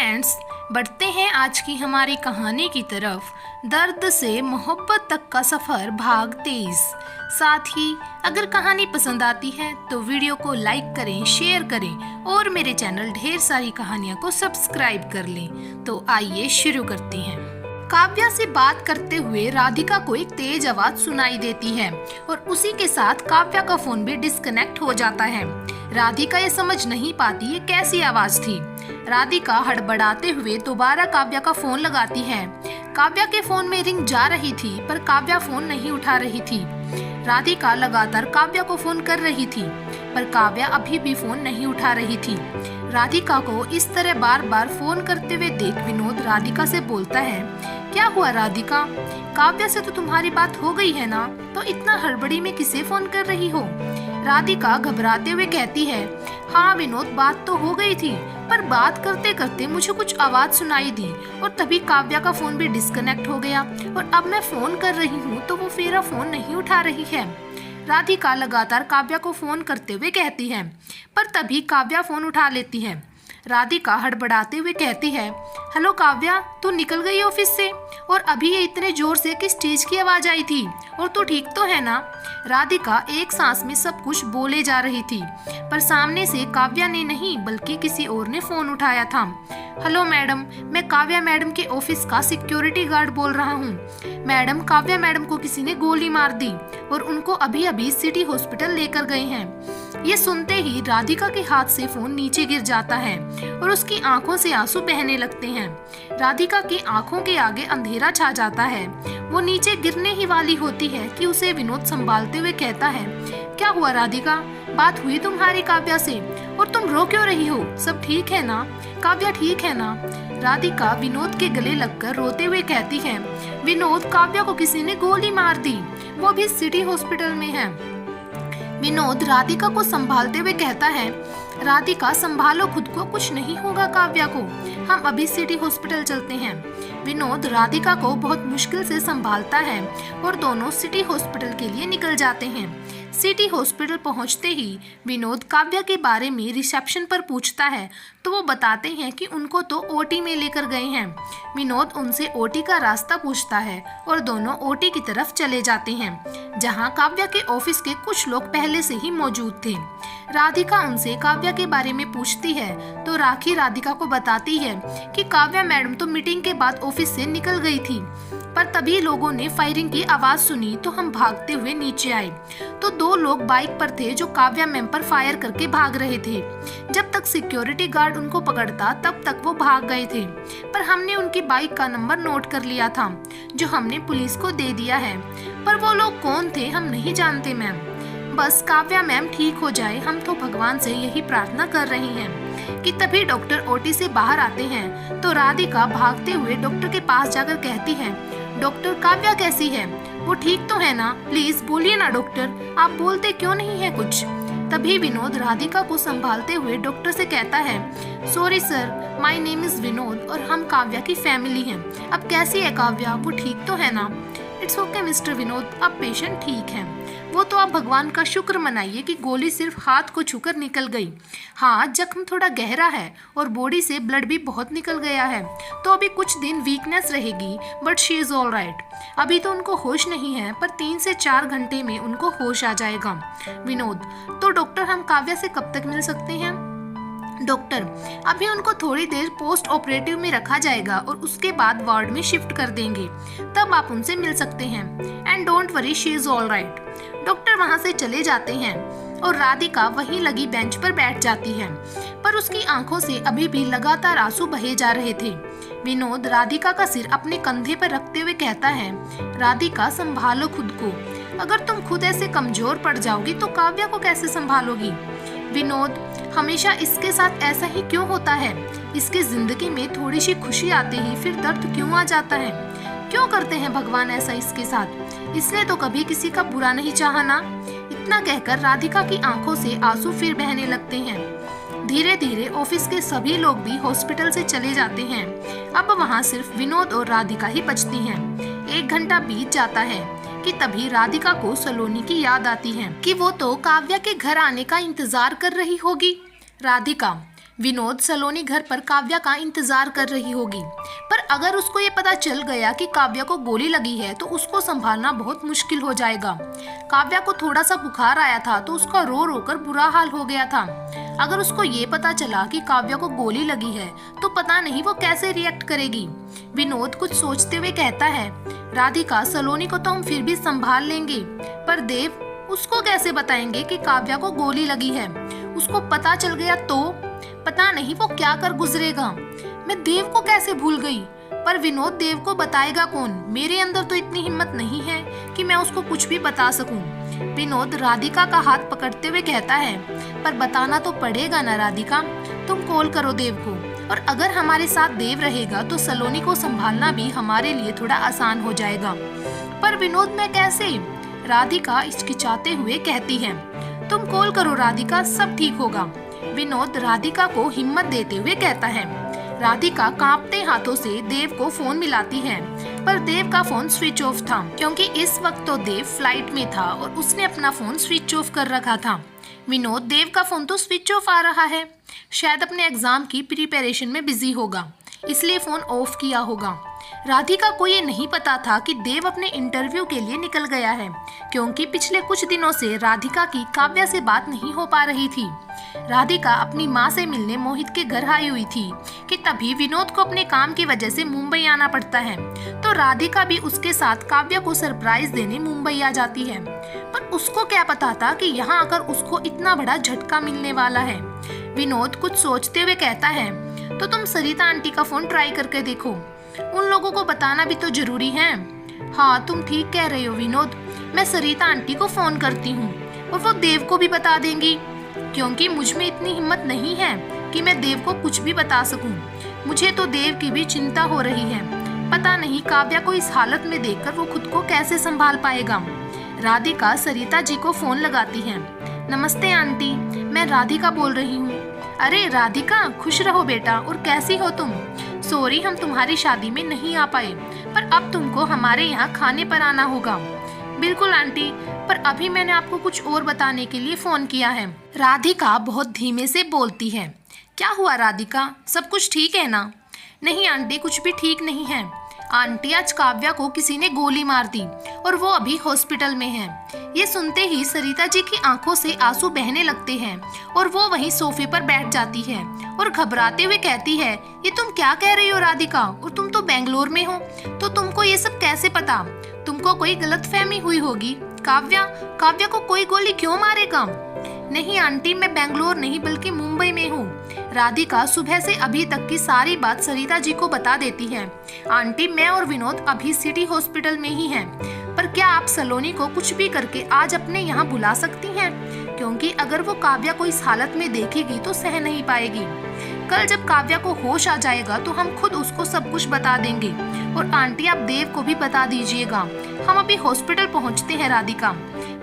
Friends, बढ़ते हैं आज की हमारी कहानी की तरफ। दर्द से मोहब्बत तक का सफ़र भाग 23। साथ ही अगर कहानी पसंद आती है तो वीडियो को लाइक करें, शेयर करें और मेरे चैनल ढेर सारी कहानियाँ को सब्सक्राइब कर लें। तो आइए शुरू करते हैं। काव्या से बात करते हुए राधिका को एक तेज आवाज सुनाई देती है और उसी के साथ काव्या का फोन भी डिस्कनेक्ट हो जाता है। राधिका ये समझ नहीं पाती ये कैसी आवाज थी। राधिका हड़बड़ाते हुए दोबारा काव्या का फोन लगाती है। काव्या के फोन में रिंग जा रही थी पर काव्या फोन नहीं उठा रही थी। राधिका लगातार काव्या को फोन कर रही थी पर काव्या अभी भी फोन नहीं उठा रही थी। राधिका को इस तरह बार बार फोन करते हुए देख विनोद राधिका से बोलता है, क्या हुआ राधिका? काव्या से तो तुम्हारी बात हो गई है ना, तो इतना हड़बड़ी में किसे फोन कर रही हो? राधिका घबराते हुए कहती है, हाँ विनोद, बात तो हो गई थी पर बात करते करते मुझे कुछ आवाज सुनाई दी और तभी काव्या का फोन भी डिस्कनेक्ट हो गया और अब मैं फोन कर रही हूँ तो वो मेरा फोन नहीं उठा रही है। राधिका लगातार काव्या को फोन करते हुए कहती है पर तभी काव्या फोन उठा लेती है। राधिका हड़बड़ाते हुए कहती है, हेलो काव्या, तू निकल गई ऑफिस से और अभी ये इतने जोर से किस चीज की आवाज आई थी और तू ठीक तो है ना? राधिका एक सांस में सब कुछ बोले जा रही थी पर सामने से काव्या ने नहीं बल्कि किसी और ने फोन उठाया था। हेलो मैडम, मैं काव्या मैडम के ऑफिस का सिक्योरिटी गार्ड बोल रहा हूँ। मैडम, काव्या मैडम को किसी ने गोली मार दी और उनको अभी अभी सिटी हॉस्पिटल लेकर गए हैं। ये सुनते ही राधिका के हाथ से फोन नीचे गिर जाता है और उसकी आंखों से आंसू बहने लगते हैं। राधिका की आंखों के आगे अंधेरा छा जाता है। वो नीचे गिरने ही वाली होती है कि उसे विनोद संभालते हुए कहता है, क्या हुआ राधिका? बात हुई तुम्हारी काव्या से और तुम रो क्यों रही हो? सब ठीक है ना? काव्या ठीक है ना? राधिका विनोद के गले लगकर रोते हुए कहती है, विनोद, काव्या को किसी ने गोली मार दी, वो भी सिटी हॉस्पिटल में है। विनोद राधिका को संभालते हुए कहता है, राधिका संभालो खुद को, कुछ नहीं होगा काव्या को, हम अभी सिटी हॉस्पिटल चलते हैं। विनोद राधिका को बहुत मुश्किल से संभालता है और दोनों सिटी हॉस्पिटल के लिए निकल जाते हैं। सिटी हॉस्पिटल पहुंचते ही विनोद काव्या के बारे में रिसेप्शन पर पूछता है तो वो बताते हैं कि उनको तो ओटी में लेकर गए हैं। विनोद उनसे ओटी का रास्ता पूछता है और दोनों ओटी की तरफ चले जाते हैं जहां काव्या के ऑफिस के कुछ लोग पहले से ही मौजूद थे। राधिका उनसे काव्या के बारे में पूछती है तो राखी राधिका को बताती है कि काव्या मैडम तो मीटिंग के बाद ऑफिस से निकल गई थी पर तभी लोगों ने फायरिंग की आवाज सुनी तो हम भागते हुए नीचे आए तो दो लोग बाइक पर थे जो काव्या मैम पर फायर करके भाग रहे थे। जब तक सिक्योरिटी गार्ड उनको पकड़ता तब तक वो भाग गए थे पर हमने उनकी बाइक का नंबर नोट कर लिया था जो हमने पुलिस को दे दिया है। पर वो लोग कौन थे हम नहीं जानते मैम। बस काव्या मैम ठीक हो जाए, हम तो भगवान से यही प्रार्थना कर रहे हैं। कि तभी डॉक्टर ओटी से बाहर आते हैं तो राधिका भागते हुए डॉक्टर के पास जाकर कहती है, डॉक्टर, काव्या कैसी है? वो ठीक तो है ना? प्लीज बोलिए ना डॉक्टर, आप बोलते क्यों नहीं है कुछ? तभी विनोद राधिका को संभालते हुए डॉक्टर से कहता है, sorry sir, my name is Vinod और हम काव्या की फैमिली हैं। अब कैसी है काव्या? वो ठीक तो है ना? इट्स ओके मिस्टर विनोद, अब पेशेंट ठीक है। वो तो आप भगवान का शुक्र मनाइए कि गोली सिर्फ हाथ को छूकर निकल गई। हाँ, जख्म थोड़ा गहरा है और बॉडी से ब्लड भी बहुत निकल गया है तो अभी कुछ दिन वीकनेस रहेगी but she is all right. अभी तो उनको होश नहीं है पर 3 से 4 घंटे में उनको होश आ जाएगा। विनोद, तो डॉक्टर, हम काव्या से कब तक मिल सकते हैं? डॉक्टर, अभी उनको थोड़ी देर पोस्ट ऑपरेटिव में रखा जाएगा और उसके बाद वार्ड में शिफ्ट कर देंगे, तब आप उनसे मिल सकते हैं। And don't worry, she is all right. Doctor वहां से चले जाते हैं और राधिका वहीं लगी बेंच पर बैठ जाती है पर उसकी आंखों से अभी भी लगातार आंसू बहे जा रहे थे। विनोद राधिका का सिर अपने कंधे पर रखते हुए कहता है, राधिका, संभालो खुद को, अगर तुम खुद ऐसे कमजोर पड़ जाओगी तो काव्या को कैसे संभालोगी? विनोद, हमेशा इसके साथ ऐसा ही क्यों होता है? इसकी जिंदगी में थोड़ी सी खुशी आते ही फिर दर्द क्यों आ जाता है? क्यों करते हैं भगवान ऐसा इसके साथ? इसने तो कभी किसी का बुरा नहीं चाहा ना। इतना कहकर राधिका की आंखों से आंसू फिर बहने लगते हैं। धीरे धीरे ऑफिस के सभी लोग भी हॉस्पिटल से चले जाते हैं। अब वहाँ सिर्फ विनोद और राधिका ही बचती हैं। 1 घंटा बीत जाता है कि तभी राधिका को सलोनी की याद आती है कि वो तो काव्या के घर आने का इंतजार कर रही होगी। राधिका, विनोद सलोनी घर पर काव्या का इंतजार कर रही होगी, पर अगर उसको ये पता चल गया कि काव्या को गोली लगी है तो उसको संभालना बहुत मुश्किल हो जाएगा। काव्या को थोड़ा सा बुखार आया था तो उसका रो रो कर बुरा हाल हो गया था। अगर उसको ये पता चला कि काव्या को गोली लगी है तो पता नहीं वो कैसे रिएक्ट करेगी। विनोद कुछ सोचते हुए कहता है, राधिका, सलोनी को तो हम फिर भी संभाल लेंगे, पर देव, उसको कैसे बताएंगे कि काव्या को गोली लगी है? उसको पता चल गया तो पता नहीं वो क्या कर गुजरेगा। मैं देव को कैसे भूल गई, पर विनोद देव को बताएगा कौन? मेरे अंदर तो इतनी हिम्मत नहीं है कि मैं उसको कुछ भी बता सकूं। विनोद राधिका का हाथ पकड़ते हुए कहता है, पर बताना तो पड़ेगा ना राधिका, तुम कॉल करो देव को, और अगर हमारे साथ देव रहेगा तो सलोनी को संभालना भी हमारे लिए थोड़ा आसान हो जाएगा। पर विनोद, मैं कैसे? राधिका हिचकिचाते हुए कहती है, तुम कॉल करो राधिका, सब ठीक होगा। विनोद राधिका को हिम्मत देते हुए कहता है। राधिका कांपते हाथों से देव को फोन मिलाती है, पर देव का फोन स्विच ऑफ था, क्योंकि इस वक्त तो देव फ्लाइट में था और उसने अपना फोन स्विच ऑफ कर रखा था। विनोद, देव का फोन तो स्विच ऑफ आ रहा है, शायद अपने एग्जाम की प्रिपरेशन में बिजी होगा, इसलिए फोन ऑफ किया होगा। राधिका को ये नहीं पता था कि देव अपने इंटरव्यू के लिए निकल गया है, क्योंकि पिछले कुछ दिनों से राधिका की काव्या से बात नहीं हो पा रही थी। राधिका अपनी माँ से मिलने मोहित के घर आई हुई थी कि तभी विनोद को अपने काम की वजह से मुंबई आना पड़ता है, तो राधिका भी उसके साथ काव्या को सरप्राइज देने मुंबई आ जाती है। पर उसको क्या पता था कि यहाँ आकर उसको इतना बड़ा झटका मिलने वाला है। विनोद कुछ सोचते हुए कहता है, तो तुम सरिता आंटी का फोन ट्राई करके देखो, उन लोगों को बताना भी तो जरूरी है। हाँ, तुम ठीक कह रहे हो विनोद, मैं सरिता आंटी को फोन करती हूँ और वो देव को भी बता देंगी, क्योंकि मुझ में इतनी हिम्मत नहीं है कि मैं देव को कुछ भी बता सकूं। मुझे तो देव की भी चिंता हो रही है, पता नहीं काव्या को इस हालत में देखकर वो खुद को कैसे संभाल पाएगा। राधिका सरिता जी को फोन लगाती है। नमस्ते आंटी, मैं राधिका बोल रही हूँ। अरे राधिका, खुश रहो बेटा, और कैसी हो तुम? सॉरी, हम तुम्हारी शादी में नहीं आ पाए, पर अब तुमको हमारे यहाँ खाने पर आना होगा। बिल्कुल आंटी, पर अभी मैंने आपको कुछ और बताने के लिए फोन किया है। राधिका बहुत धीमे से बोलती है। क्या हुआ राधिका, सब कुछ ठीक है ना? नहीं आंटी, कुछ भी ठीक नहीं है। आंटी, आज काव्या को किसी ने गोली मार दी और वो अभी हॉस्पिटल में है। ये सुनते ही सरिता जी की आंखों से आंसू बहने लगते हैं और वो वहीं सोफे पर बैठ जाती है और घबराते हुए कहती है, ये तुम क्या कह रही हो राधिका, और तुम तो बेंगलोर में हो, तो तुमको ये सब कैसे पता? तुमको कोई गलतफहमी हुई होगी। काव्या को कोई गोली क्यों मारेगा? नहीं आंटी, मैं बेंगलोर नहीं बल्कि मुंबई में हूँ। राधिका सुबह से अभी तक की सारी बात सरिता जी को बता देती है। आंटी, मैं और विनोद अभी सिटी हॉस्पिटल में ही हैं, पर क्या आप सलोनी को कुछ भी करके आज अपने यहाँ बुला सकती हैं? क्योंकि अगर वो काव्या को इस हालत में देखेगी तो सह नहीं पाएगी। कल जब काव्या को होश आ जाएगा तो हम खुद उसको सब कुछ बता देंगे, और आंटी आप देव को भी बता दीजिएगा। हम अभी हॉस्पिटल पहुँचते हैं राधिका,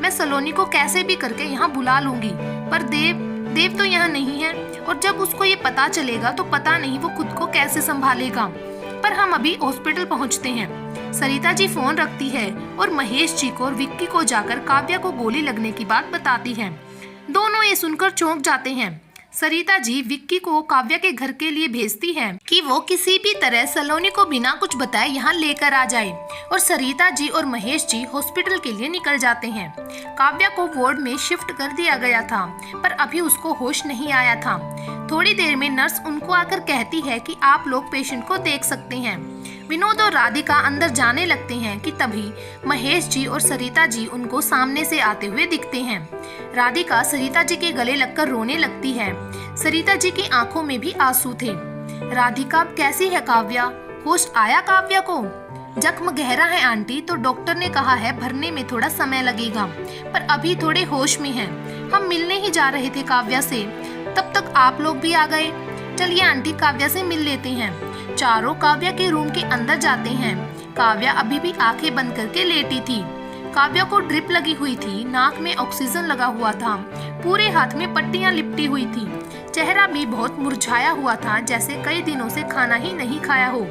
मैं सलोनी को कैसे भी करके यहाँ बुला लूंगी, पर देव तो यहाँ नहीं है, और जब उसको ये पता चलेगा तो पता नहीं वो खुद को कैसे संभालेगा। पर हम अभी हॉस्पिटल पहुँचते हैं। सरिता जी फोन रखती है और महेश जी को और विक्की को जाकर काव्या को गोली लगने की बात बताती है। दोनों ये सुनकर चौंक जाते हैं। सरिता जी विक्की को काव्या के घर के लिए भेजती है कि वो किसी भी तरह सलोनी को बिना कुछ बताए यहाँ लेकर आ जाए, और सरिता जी और महेश जी हॉस्पिटल के लिए निकल जाते हैं। काव्या को वार्ड में शिफ्ट कर दिया गया था, पर अभी उसको होश नहीं आया था। थोड़ी देर में नर्स उनको आकर कहती है कि आप लोग पेशेंट को देख सकते हैं। विनोद और राधिका अंदर जाने लगते हैं कि तभी महेश जी और सरिता जी उनको सामने से आते हुए दिखते हैं। राधिका सरिता जी के गले लगकर रोने लगती है। सरिता जी की आंखों में भी आंसू थे। राधिका, कैसी है काव्या? होश आया काव्या को? जख्म गहरा है आंटी, तो डॉक्टर ने कहा है भरने में थोड़ा समय लगेगा, पर अभी थोड़े होश में हैं। हम मिलने ही जा रहे थे काव्या से, तब तक आप लोग भी आ गए। चलिए आंटी, काव्या से मिल लेते हैं। चारों काव्या के रूम के अंदर जाते हैं। काव्या अभी भी आंखें बंद करके लेटी थी। काव्या को ड्रिप लगी हुई थी, नाक में ऑक्सीजन लगा हुआ था, पूरे हाथ में पट्टियां लिपटी हुई थी। चेहरा भी बहुत मुरझाया हुआ था, जैसे कई दिनों से खाना ही नहीं खाया हो।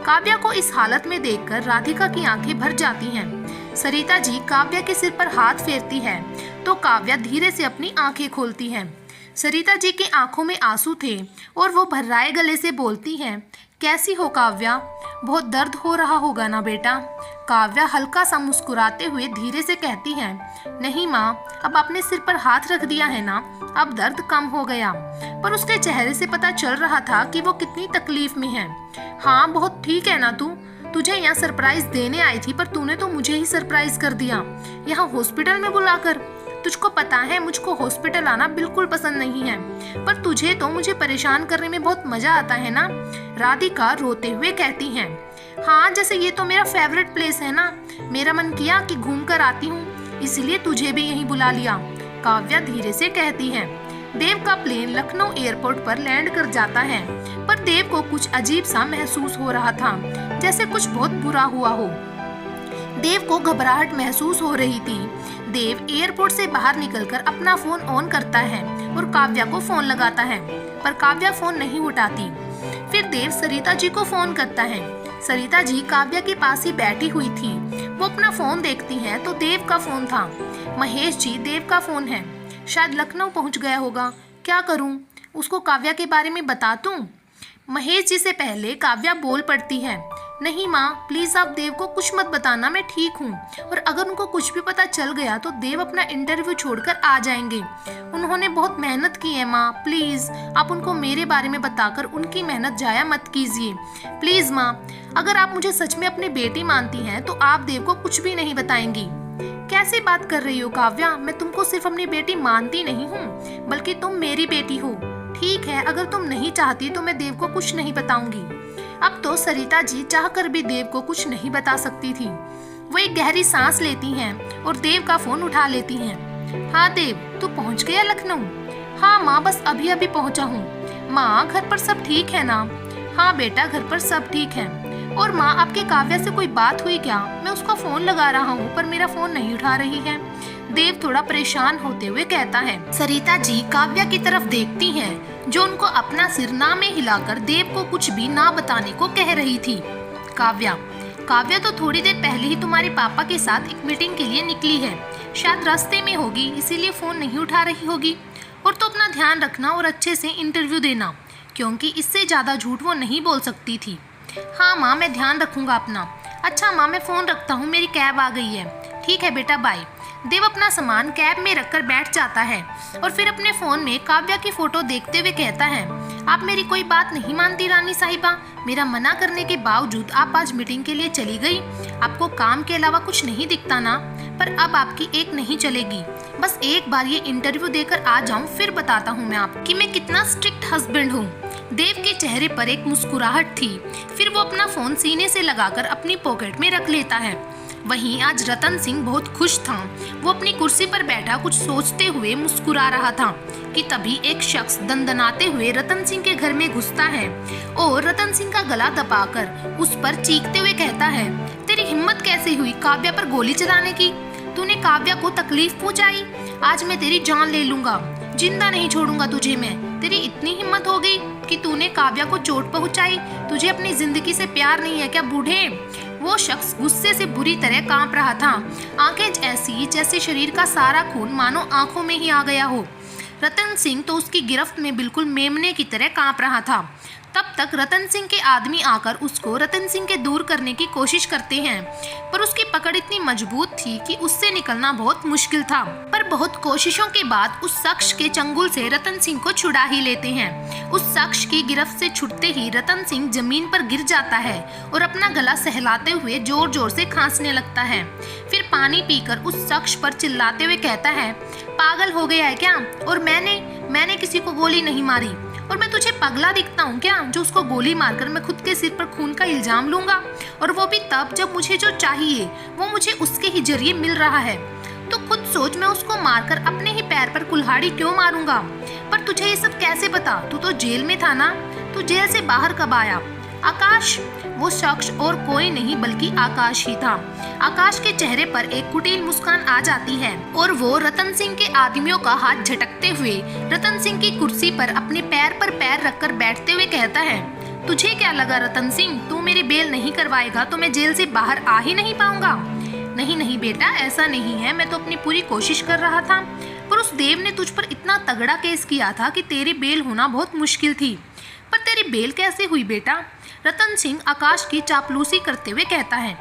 काव्या को इस हालत में देखकर राधिका की आंखें भर जाती हैं। सरिता जी काव्या के सिर पर हाथ फेरती है तो काव्या धीरे से अपनी आंखें खोलती है। सरिता जी की आंखों में आंसू थे और वो भर्राए गले से बोलती हैं, कैसी हो काव्या? बहुत दर्द हो रहा होगा ना बेटा? काव्या हल्का सा मुस्कुराते हुए धीरे से कहती है, नहीं माँ, अब आपने सिर पर हाथ रख दिया है ना, अब दर्द कम हो गया। पर उसके चेहरे से पता चल रहा था कि वो कितनी तकलीफ में है। हाँ, बहुत ठीक है ना तू? तुझे यहाँ सरप्राइज देने आई थी पर तूने तो मुझे ही सरप्राइज कर दिया, यहाँ हॉस्पिटल में बुलाकर। तुझको पता है मुझको हॉस्पिटल आना बिल्कुल पसंद नहीं है, पर तुझे तो मुझे परेशान करने में बहुत मजा आता है ना? राधिका रोते हुए कहती हैं, हाँ, जैसे ये तो मेरा फेवरेट प्लेस है ना, मेरा मन किया कि घूम कर आती हूँ, इसलिए तुझे भी यहीं बुला लिया। काव्या धीरे से कहती है। देव का प्लेन लखनऊ एयरपोर्ट पर लैंड कर जाता है, पर देव को कुछ अजीब सा महसूस हो रहा था, जैसे कुछ बहुत बुरा हुआ हो। देव को घबराहट महसूस हो रही थी। देव एयरपोर्ट से बाहर निकलकर अपना फोन ऑन करता है और काव्या को फोन लगाता है, पर काव्या फोन नहीं उठाती। फिर देव सरिता जी को फोन करता है। सरिता जी काव्या के पास ही बैठी हुई थी। वो अपना फोन देखती हैं तो देव का फोन था। महेश जी, देव का फोन है, शायद लखनऊ पहुंच गया होगा, क्या करूं? उसको काव्या के बारे में बता दूं? महेश जी से पहले काव्या बोल पड़ती है, नहीं माँ, प्लीज आप देव को कुछ मत बताना, मैं ठीक हूँ, और अगर उनको कुछ भी पता चल गया तो देव अपना इंटरव्यू छोड़कर आ जाएंगे। उन्होंने बहुत मेहनत की है माँ, प्लीज आप उनको मेरे बारे में बताकर उनकी मेहनत जाया मत कीजिए। प्लीज माँ, अगर आप मुझे सच में अपनी बेटी मानती हैं तो आप देव को कुछ भी नहीं बताएंगी। कैसे बात कर रही हो काव्या? मैं तुमको सिर्फ अपनी बेटी मानती नहीं हूँ, बल्कि तुम मेरी बेटी हो। ठीक है, अगर तुम नहीं चाहती तो मैं देव को कुछ नहीं बताऊंगी। अब तो सरिता जी चाहकर भी देव को कुछ नहीं बता सकती थी। वो एक गहरी सांस लेती हैं और देव का फोन उठा लेती हैं। हाँ देव, तू पहुंच गया लखनऊ? हाँ माँ, बस अभी अभी पहुंचा हूँ। माँ, घर पर सब ठीक है ना? हाँ बेटा, घर पर सब ठीक है। और माँ, आपके काव्या से कोई बात हुई क्या? मैं उसका फोन लगा रहा हूँ पर मेरा फोन नहीं उठा रही है। देव थोड़ा परेशान होते हुए कहता है। सरिता जी काव्या की तरफ देखती हैं, जो उनको अपना सिर ना में हिलाकर देव को कुछ भी ना बताने को कह रही थी। काव्या तो थोड़ी देर पहले ही तुम्हारे पापा के साथ एक मीटिंग के लिए निकली है, शायद रास्ते में होगी, इसीलिए फोन नहीं उठा रही होगी। और तो अपना ध्यान रखना और अच्छे से इंटरव्यू देना, क्योंकि इससे ज्यादा झूठ वो नहीं बोल सकती थी। हाँ माँ, मैं ध्यान रखूंगा अपना। अच्छा माँ, मैं फोन रखता हूँ, मेरी कैब आ गई है। ठीक है बेटा, बाय। देव अपना सामान कैब में रखकर बैठ जाता है और फिर अपने फोन में काव्या की फोटो देखते हुए कहता है, आप मेरी कोई बात नहीं मानती रानी साहिबा? मेरा मना करने के बावजूद आप आज मीटिंग के लिए चली गई। आपको काम के अलावा कुछ नहीं दिखता ना? पर अब आपकी एक नहीं चलेगी। बस एक बार ये इंटरव्यू देकर आ जाऊं, फिर बताता हूँ मैं आपको कि मैं कितना स्ट्रिक्ट हस्बैंड हूँ। देव के चेहरे पर एक मुस्कुराहट थी। फिर वो अपना फोन सीने से लगाकर अपनी पॉकेट में रख लेता है। वहीं आज रतन सिंह बहुत खुश था। वो अपनी कुर्सी पर बैठा कुछ सोचते हुए मुस्कुरा रहा था कि तभी एक शख्स दंदनाते हुए रतन सिंह के घर में घुसता है और रतन सिंह का गला दबाकर उस पर चीखते हुए कहता है, तेरी हिम्मत कैसे हुई काव्या पर गोली चलाने की? तूने काव्या को तकलीफ पहुंचाई, आज मैं तेरी जान ले लूंगा, जिंदा नहीं छोड़ूंगा तुझे मैं। तेरी इतनी हिम्मत हो गई कि तूने काव्या को चोट पहुंचाई? तुझे अपनी जिंदगी से प्यार नहीं है क्या बूढ़े? वो शख्स गुस्से से बुरी तरह कांप रहा था। आंखें ऐसी जैसे शरीर का सारा खून मानो आंखों में ही आ गया हो। रतन सिंह तो उसकी गिरफ्त में बिल्कुल मेमने की तरह कांप रहा था। तब तक रतन सिंह के आदमी आकर उसको रतन सिंह के दूर करने की कोशिश करते हैं, पर उसकी पकड़ इतनी मजबूत थी कि उससे निकलना बहुत मुश्किल था। पर बहुत कोशिशों के बाद उस शख्स के चंगुल से रतन सिंह को छुड़ा ही लेते हैं। उस शख्स की गिरफ्त से छूटते ही रतन सिंह जमीन पर गिर जाता है और अपना गला सहलाते हुए जोर जोर से खांसने लगता है। फिर पानी पीकर उस शख्स पर चिल्लाते हुए कहता है, पागल हो गया है क्या? और मैंने किसी को गोली नहीं मारी। और मैं तुझे पगला दिखता हूँ क्या, जो उसको गोली मारकर मैं खुद के सिर पर खून का इल्जाम लूंगा? और वो भी तब जब मुझे जो चाहिए वो मुझे उसके ही जरिए मिल रहा है। तो खुद सोच, मैं उसको मारकर अपने ही पैर पर कुल्हाड़ी क्यों मारूंगा? पर तुझे ये सब कैसे पता? तू तो जेल में था ना? तू जेल से बाहर कब आया? आकाश, वो शख्स और कोई नहीं बल्कि आकाश ही था। आकाश के चेहरे पर एक कुटिल मुस्कान आ जाती है और वो रतन सिंह के आदमियों का हाथ झटकते हुए रतन सिंह की कुर्सी पर अपने पैर पर पैर रखकर बैठते हुए कहता है, तुझे क्या लगा रतन सिंह, तू मेरी बेल नहीं करवाएगा तो मैं जेल से बाहर आ ही नहीं पाऊंगा? नहीं नहीं बेटा, ऐसा नहीं है, मैं तो अपनी पूरी कोशिश कर रहा था। पर उस देव ने तुझ पर इतना तगड़ा केस किया था कि तेरी बेल होना बहुत मुश्किल थी। पर तेरी बेल कैसे हुई बेटा? रतन सिंह आकाश की चापलूसी करते हुए कहता है,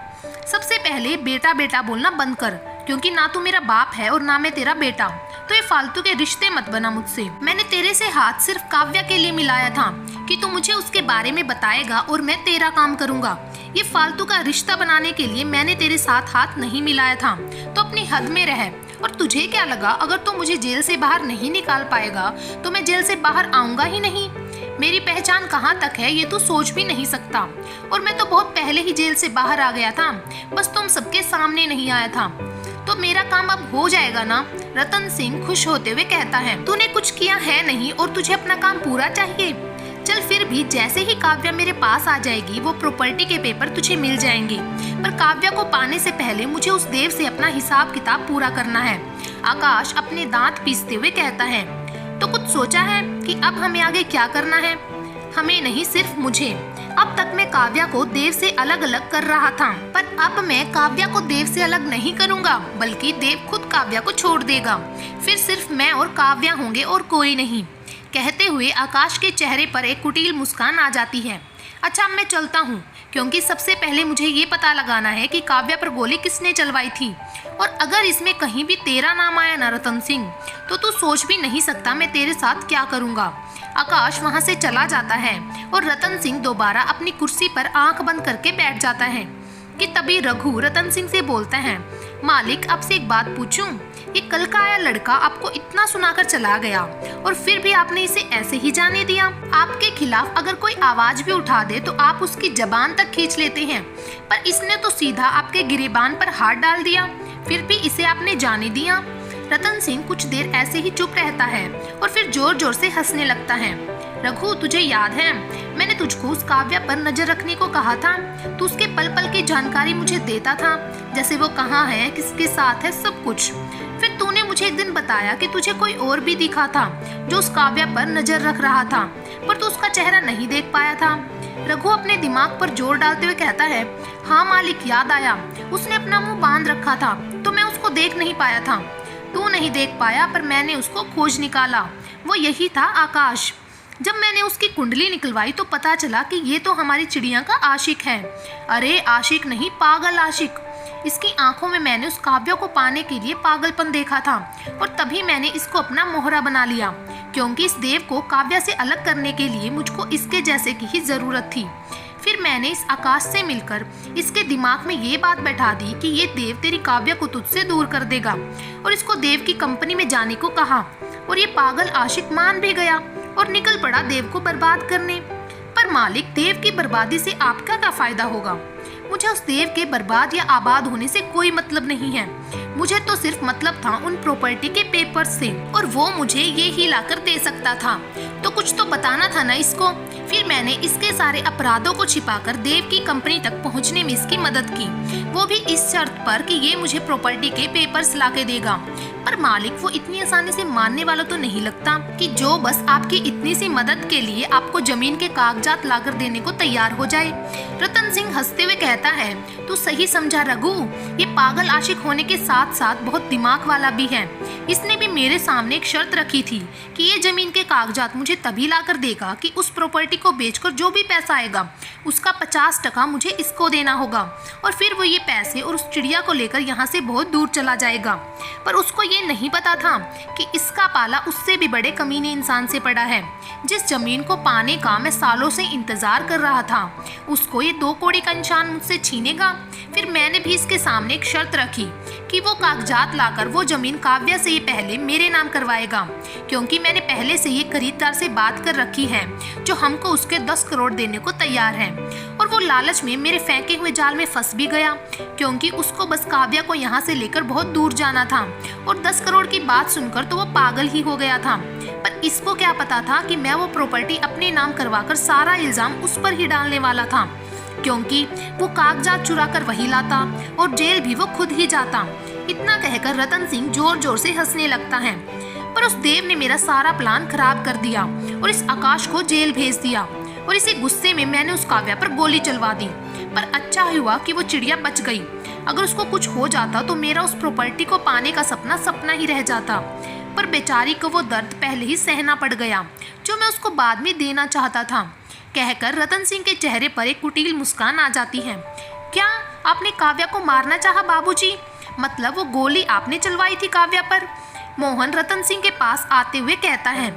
सबसे पहले बेटा बेटा बोलना बंद कर, क्योंकि ना तू मेरा बाप है और ना मैं तेरा बेटा। तो ये फालतू के रिश्ते मत बना मुझसे। मैंने तेरे से हाथ सिर्फ काव्या के लिए मिलाया था कि तू मुझे उसके बारे में बताएगा और मैं तेरा काम करूंगा। ये फालतू का रिश्ता बनाने के लिए मैंने तेरे साथ हाथ नहीं मिलाया था। तो अपनी हद में रह। और तुझे क्या लगा अगर तू मुझे जेल से बाहर नहीं निकाल पाएगा तो मैं जेल से बाहर आऊंगा ही नहीं? मेरी पहचान कहाँ तक है ये तू सोच भी नहीं सकता। और मैं तो बहुत पहले ही जेल से बाहर आ गया था, बस तुम सबके सामने नहीं आया था। तो मेरा काम अब हो जाएगा ना? रतन सिंह खुश होते हुए कहता है, तूने कुछ किया है नहीं और तुझे अपना काम पूरा चाहिए। चल फिर भी जैसे ही काव्या मेरे पास आ जाएगी वो प्रॉपर्टी के पेपर तुझे मिल जाएंगे। पर काव्या को पाने से पहले मुझे उस देव से अपना हिसाब किताब पूरा करना है। आकाश अपने दांत पीसते हुए कहता है, तो कुछ सोचा है कि अब हमें आगे क्या करना है? हमें नहीं, सिर्फ मुझे। अब तक मैं काव्या को देव से अलग अलग कर रहा था, पर अब मैं काव्या को देव से अलग नहीं करूंगा, बल्कि देव खुद काव्या को छोड़ देगा। फिर सिर्फ मैं और काव्या होंगे और कोई नहीं। कहते हुए आकाश के चेहरे पर एक कुटिल मुस्कान आ जाती है। अच्छा, मैं चलता हूँ, क्योंकि सबसे पहले मुझे ये पता लगाना है कि काव्या पर गोली किसने चलवाई थी। और अगर इसमें कहीं भी तेरा नाम आया ना रतन सिंह, तो तू सोच भी नहीं सकता मैं तेरे साथ क्या करूँगा। आकाश वहाँ से चला जाता है और रतन सिंह दोबारा अपनी कुर्सी पर आंख बंद करके बैठ जाता है कि तभी रघु रतन सिंह से बोलता है, मालिक आपसे एक बात पूछूं? ये कल का आया लड़का आपको इतना सुनाकर चला गया और फिर भी आपने इसे ऐसे ही जाने दिया। आपके खिलाफ अगर कोई आवाज भी उठा दे तो आप उसकी जबान तक खींच लेते हैं, पर इसने तो सीधा आपके गिरेबान पर हाथ डाल दिया, फिर भी इसे आपने जाने दिया। रतन सिंह कुछ देर ऐसे ही चुप रहता है और फिर जोर जोर से हंसने लगता है। रघु, तुझे याद है मैंने तुझको उस काव्या पर नजर रखने को कहा था? तू उसके पल पल की जानकारी मुझे देता था, जैसे वो कहाँ है, किसके साथ है, सब कुछ। फिर तूने मुझे एक दिन बताया कि तुझे कोई और भी दिखा था जो उस काव्या पर नजर रख रहा था, पर तू उसका चेहरा नहीं देख पाया था। रघु अपने दिमाग पर जोर डालते हुए कहता है, हाँ मालिक, याद आया। उसने अपना मुंह बांध रखा था तो मैं उसको देख नहीं पाया था। तू नहीं देख पाया, पर मैंने उसको खोज निकाला। वो यही था, आकाश। जब मैंने उसकी कुंडली निकलवाई तो पता चला कि ये तो हमारी चिड़िया का आशिक है। अरे आशिक नहीं, पागल आशिक। इसकी आंखों में मैंने उस काव्या को पाने के लिए पागलपन देखा था और तभी मैंने इसको अपना मोहरा बना लिया, क्योंकि इस देव को काव्या से अलग करने के लिए मुझको इसके जैसे की ही जरूरत थी। फिर मैंने इस आकाश से मिलकर इसके दिमाग में ये बात बैठा दी कि ये देव तेरी काव्या को तुझसे दूर कर देगा और इसको देव की कंपनी में जाने को कहा। और ये पागल आशिक मान भी गया और निकल पड़ा देव को बर्बाद करने। पर मालिक, देव की बर्बादी से आपका क्या फायदा होगा? मुझे उस देव के बर्बाद या आबाद होने से कोई मतलब नहीं है। मुझे तो सिर्फ मतलब था उन प्रॉपर्टी के पेपर्स से, और वो मुझे ये ही लाकर दे सकता था। तो कुछ तो बताना था ना इसको। फिर मैंने इसके सारे अपराधों को छिपाकर देव की कंपनी तक पहुंचने में इसकी मदद की, वो भी इस शर्त पर कि ये मुझे प्रॉपर्टी के पेपर्स लाके देगा। पर मालिक, वो इतनी आसानी से मानने वाला तो नहीं लगता कि जो बस आपकी इतनी सी मदद के लिए आपको जमीन के कागजात लाकर देने को तैयार हो जाए। रतन सिंह हंसते हुए कहता है, तू सही समझा रघु। ये पागल आशिक होने के साथ साथ बहुत दिमाग वाला भी है। इसने भी मेरे सामने एक शर्त रखी थी कि ये जमीन के कागजात मुझे तभी लाकर देगा कि उस प्रॉपर्टी को बेचकर जो भी पैसा आएगा उसका 50% मुझे इसको देना होगा, और फिर वो ये पैसे और उस चिड़िया को लेकर यहाँ से बहुत दूर चला जाएगा। पर उसको ये नहीं पता था कि इसका पाला उससे भी बड़े कमीने इंसान से पड़ा है, जिस जमीन को पाने का मैं सालों से इंतजार कर रहा था। उसको ये 2 कौड़ी का इंसान मुझसे छीनेगा। फिर मैंने भी इसके सामने एक शर्त रखी कि वो कागजात लाकर वो जमीन काव्या से ये पहले मेरे नाम करवाएगा, क्योंकि मैंने पहले से ये खरीदार से बात कर रखी है जो हमको उसके 10 करोड़ देने को तैयार है। और वो लालच में मेरे फेंके हुए जाल में फंस भी गया, क्योंकि उसको बस काव्या को यहाँ से लेकर बहुत दूर जाना था। और 10 करोड़ की बात सुनकर तो वो पागल ही हो गया था। पर इसको क्या पता था कि मैं वो प्रॉपर्टी अपने नाम करवाकर सारा इल्जाम उस पर ही डालने वाला था, क्योंकि वो कागजात चुरा कर वही लाता और जेल भी वो खुद ही जाता। इतना कहकर रतन सिंह जोर जोर से हंसने लगता है। पर उस देव ने मेरा सारा प्लान खराब कर दिया और इस आकाश को जेल भेज दिया, और इसी गुस्से में मैंने उस काव्या पर गोली चलवा दी। पर अच्छा हुआ कि वो चिड़िया बच गई। अगर उसको कुछ हो जाता तो मेरा उस प्रॉपर्टी को पाने का सपना सपना ही रह जाता। पर बेचारी को वो दर्द पहले ही सहना पड़ गया जो मैं उसको बाद में देना चाहता था। कहकर रतन सिंह के चेहरे पर एक कुटिल मुस्कान आ जाती है। क्या आपने काव्या को मारना चाहा बाबूजी? मतलब वो गोली आपने चलवाई थी काव्या पर? मोहन रतन सिंह के पास आते हुए कहता है।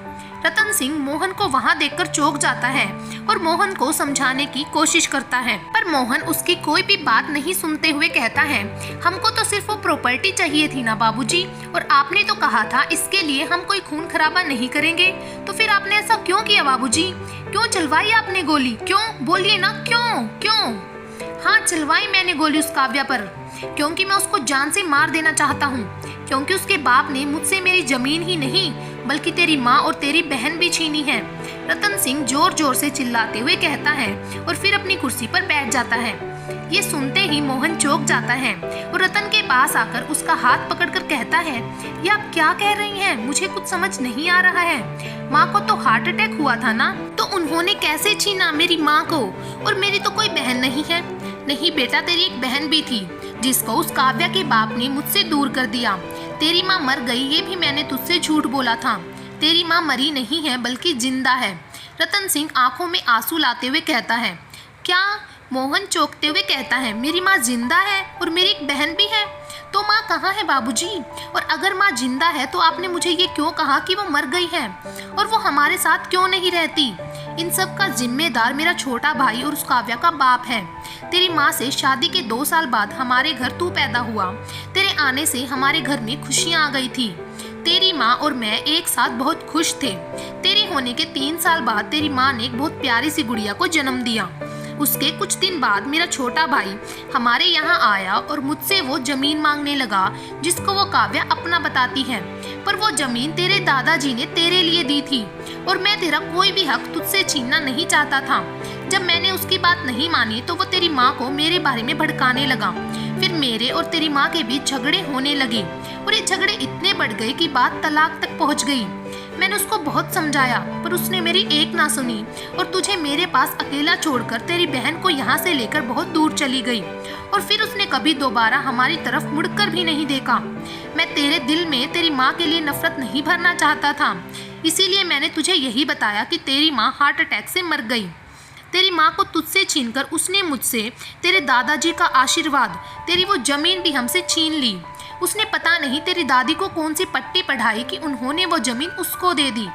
रतन सिंह मोहन को वहां देखकर चौंक जाता है और मोहन को समझाने की कोशिश करता है, पर मोहन उसकी कोई भी बात नहीं सुनते हुए कहता है, हमको तो सिर्फ वो प्रॉपर्टी चाहिए थी ना बाबूजी, और आपने तो कहा था इसके लिए हम कोई खून खराबा नहीं करेंगे, तो फिर आपने ऐसा क्यों किया बाबूजी? क्यों चलवाई आपने गोली? क्यों? बोलिए ना, क्यों क्यों? हाँ, चलवाई मैंने गोली उस काव्या पर, क्योंकि मैं उसको जान से मार देना चाहता हूँ, क्योंकि उसके बाप ने मुझसे मेरी जमीन ही नहीं बल्कि तेरी माँ और तेरी बहन भी छीनी है। रतन सिंह जोर जोर से चिल्लाते हुए कहता है और फिर अपनी कुर्सी पर बैठ जाता है। ये सुनते ही मोहन चौंक जाता है और रतन के पास आकर उसका हाथ पकड़कर कहता है, ये आप क्या कह रही हैं? मुझे कुछ समझ नहीं आ रहा है। माँ को तो हार्ट अटैक हुआ था ना, तो उन्होंने कैसे छीना मेरी माँ को? और मेरी तो कोई बहन नहीं है। नहीं बेटा, तेरी एक बहन भी थी जिसको उस काव्या के बाप ने मुझसे दूर कर दिया। तेरी माँ मर गई ये भी मैंने तुझसे झूठ बोला था। तेरी माँ मरी नहीं है बल्कि जिंदा है। रतन सिंह आंखों में आंसू लाते हुए कहता है। क्या? मोहन चौंकते हुए कहता है, मेरी माँ जिंदा है और मेरी एक बहन भी है। तो माँ कहाँ है बाबूजी? और अगर माँ जिंदा है तो आपने मुझे ये क्यों कहा कि वो मर गई है और वो हमारे साथ क्यों नहीं रहती? इन सब का जिम्मेदार मेरा छोटा भाई और उस काव्या का बाप है। तेरी माँ से शादी के 2 साल बाद हमारे घर तू पैदा हुआ। तेरे आने से हमारे घर में खुशियाँ आ गई थी। तेरी माँ और मैं एक साथ बहुत खुश थे। तेरे होने के 3 साल बाद तेरी माँ ने एक बहुत प्यारी सी गुड़िया को जन्म दिया। उसके कुछ दिन बाद मेरा छोटा भाई हमारे यहाँ आया और मुझसे वो जमीन मांगने लगा जिसको वो काव्या अपना बताती है, पर वो जमीन तेरे दादाजी ने तेरे लिए दी थी और मैं तेरा कोई भी हक तुझसे छीनना नहीं चाहता था। जब मैंने उसकी बात नहीं मानी तो वो तेरी माँ को मेरे बारे में भड़काने लगा। फिर मेरे और तेरी माँ के बीच झगड़े होने लगे और ये झगड़े इतने बढ़ गए कि बात तलाक तक पहुँच गई। मैंने उसको बहुत समझाया पर उसने मेरी एक ना सुनी और तुझे मेरे पास अकेला छोड़कर तेरी बहन को यहाँ से लेकर बहुत दूर चली गई और फिर उसने कभी दोबारा हमारी तरफ मुड़कर भी नहीं देखा। मैं तेरे दिल में तेरी माँ के लिए नफरत नहीं भरना चाहता था, इसीलिए मैंने तुझे यही बताया कि तेरी माँ हार्ट अटैक से मर गई। तेरी माँ को तुझसे छीनकर उसने मुझसे तेरे दादाजी का आशीर्वाद, तेरी वो जमीन भी हमसे छीन ली। उसने पता नहीं तेरी दादी को कौन सी पट्टी पढ़ाई कि उन्होंने वो जमीन उसको दे दी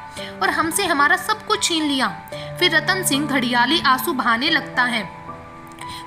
और हमसे हमारा सब कुछ छीन लिया। फिर रतन सिंह घड़ियाली आंसू बहाने लगता है।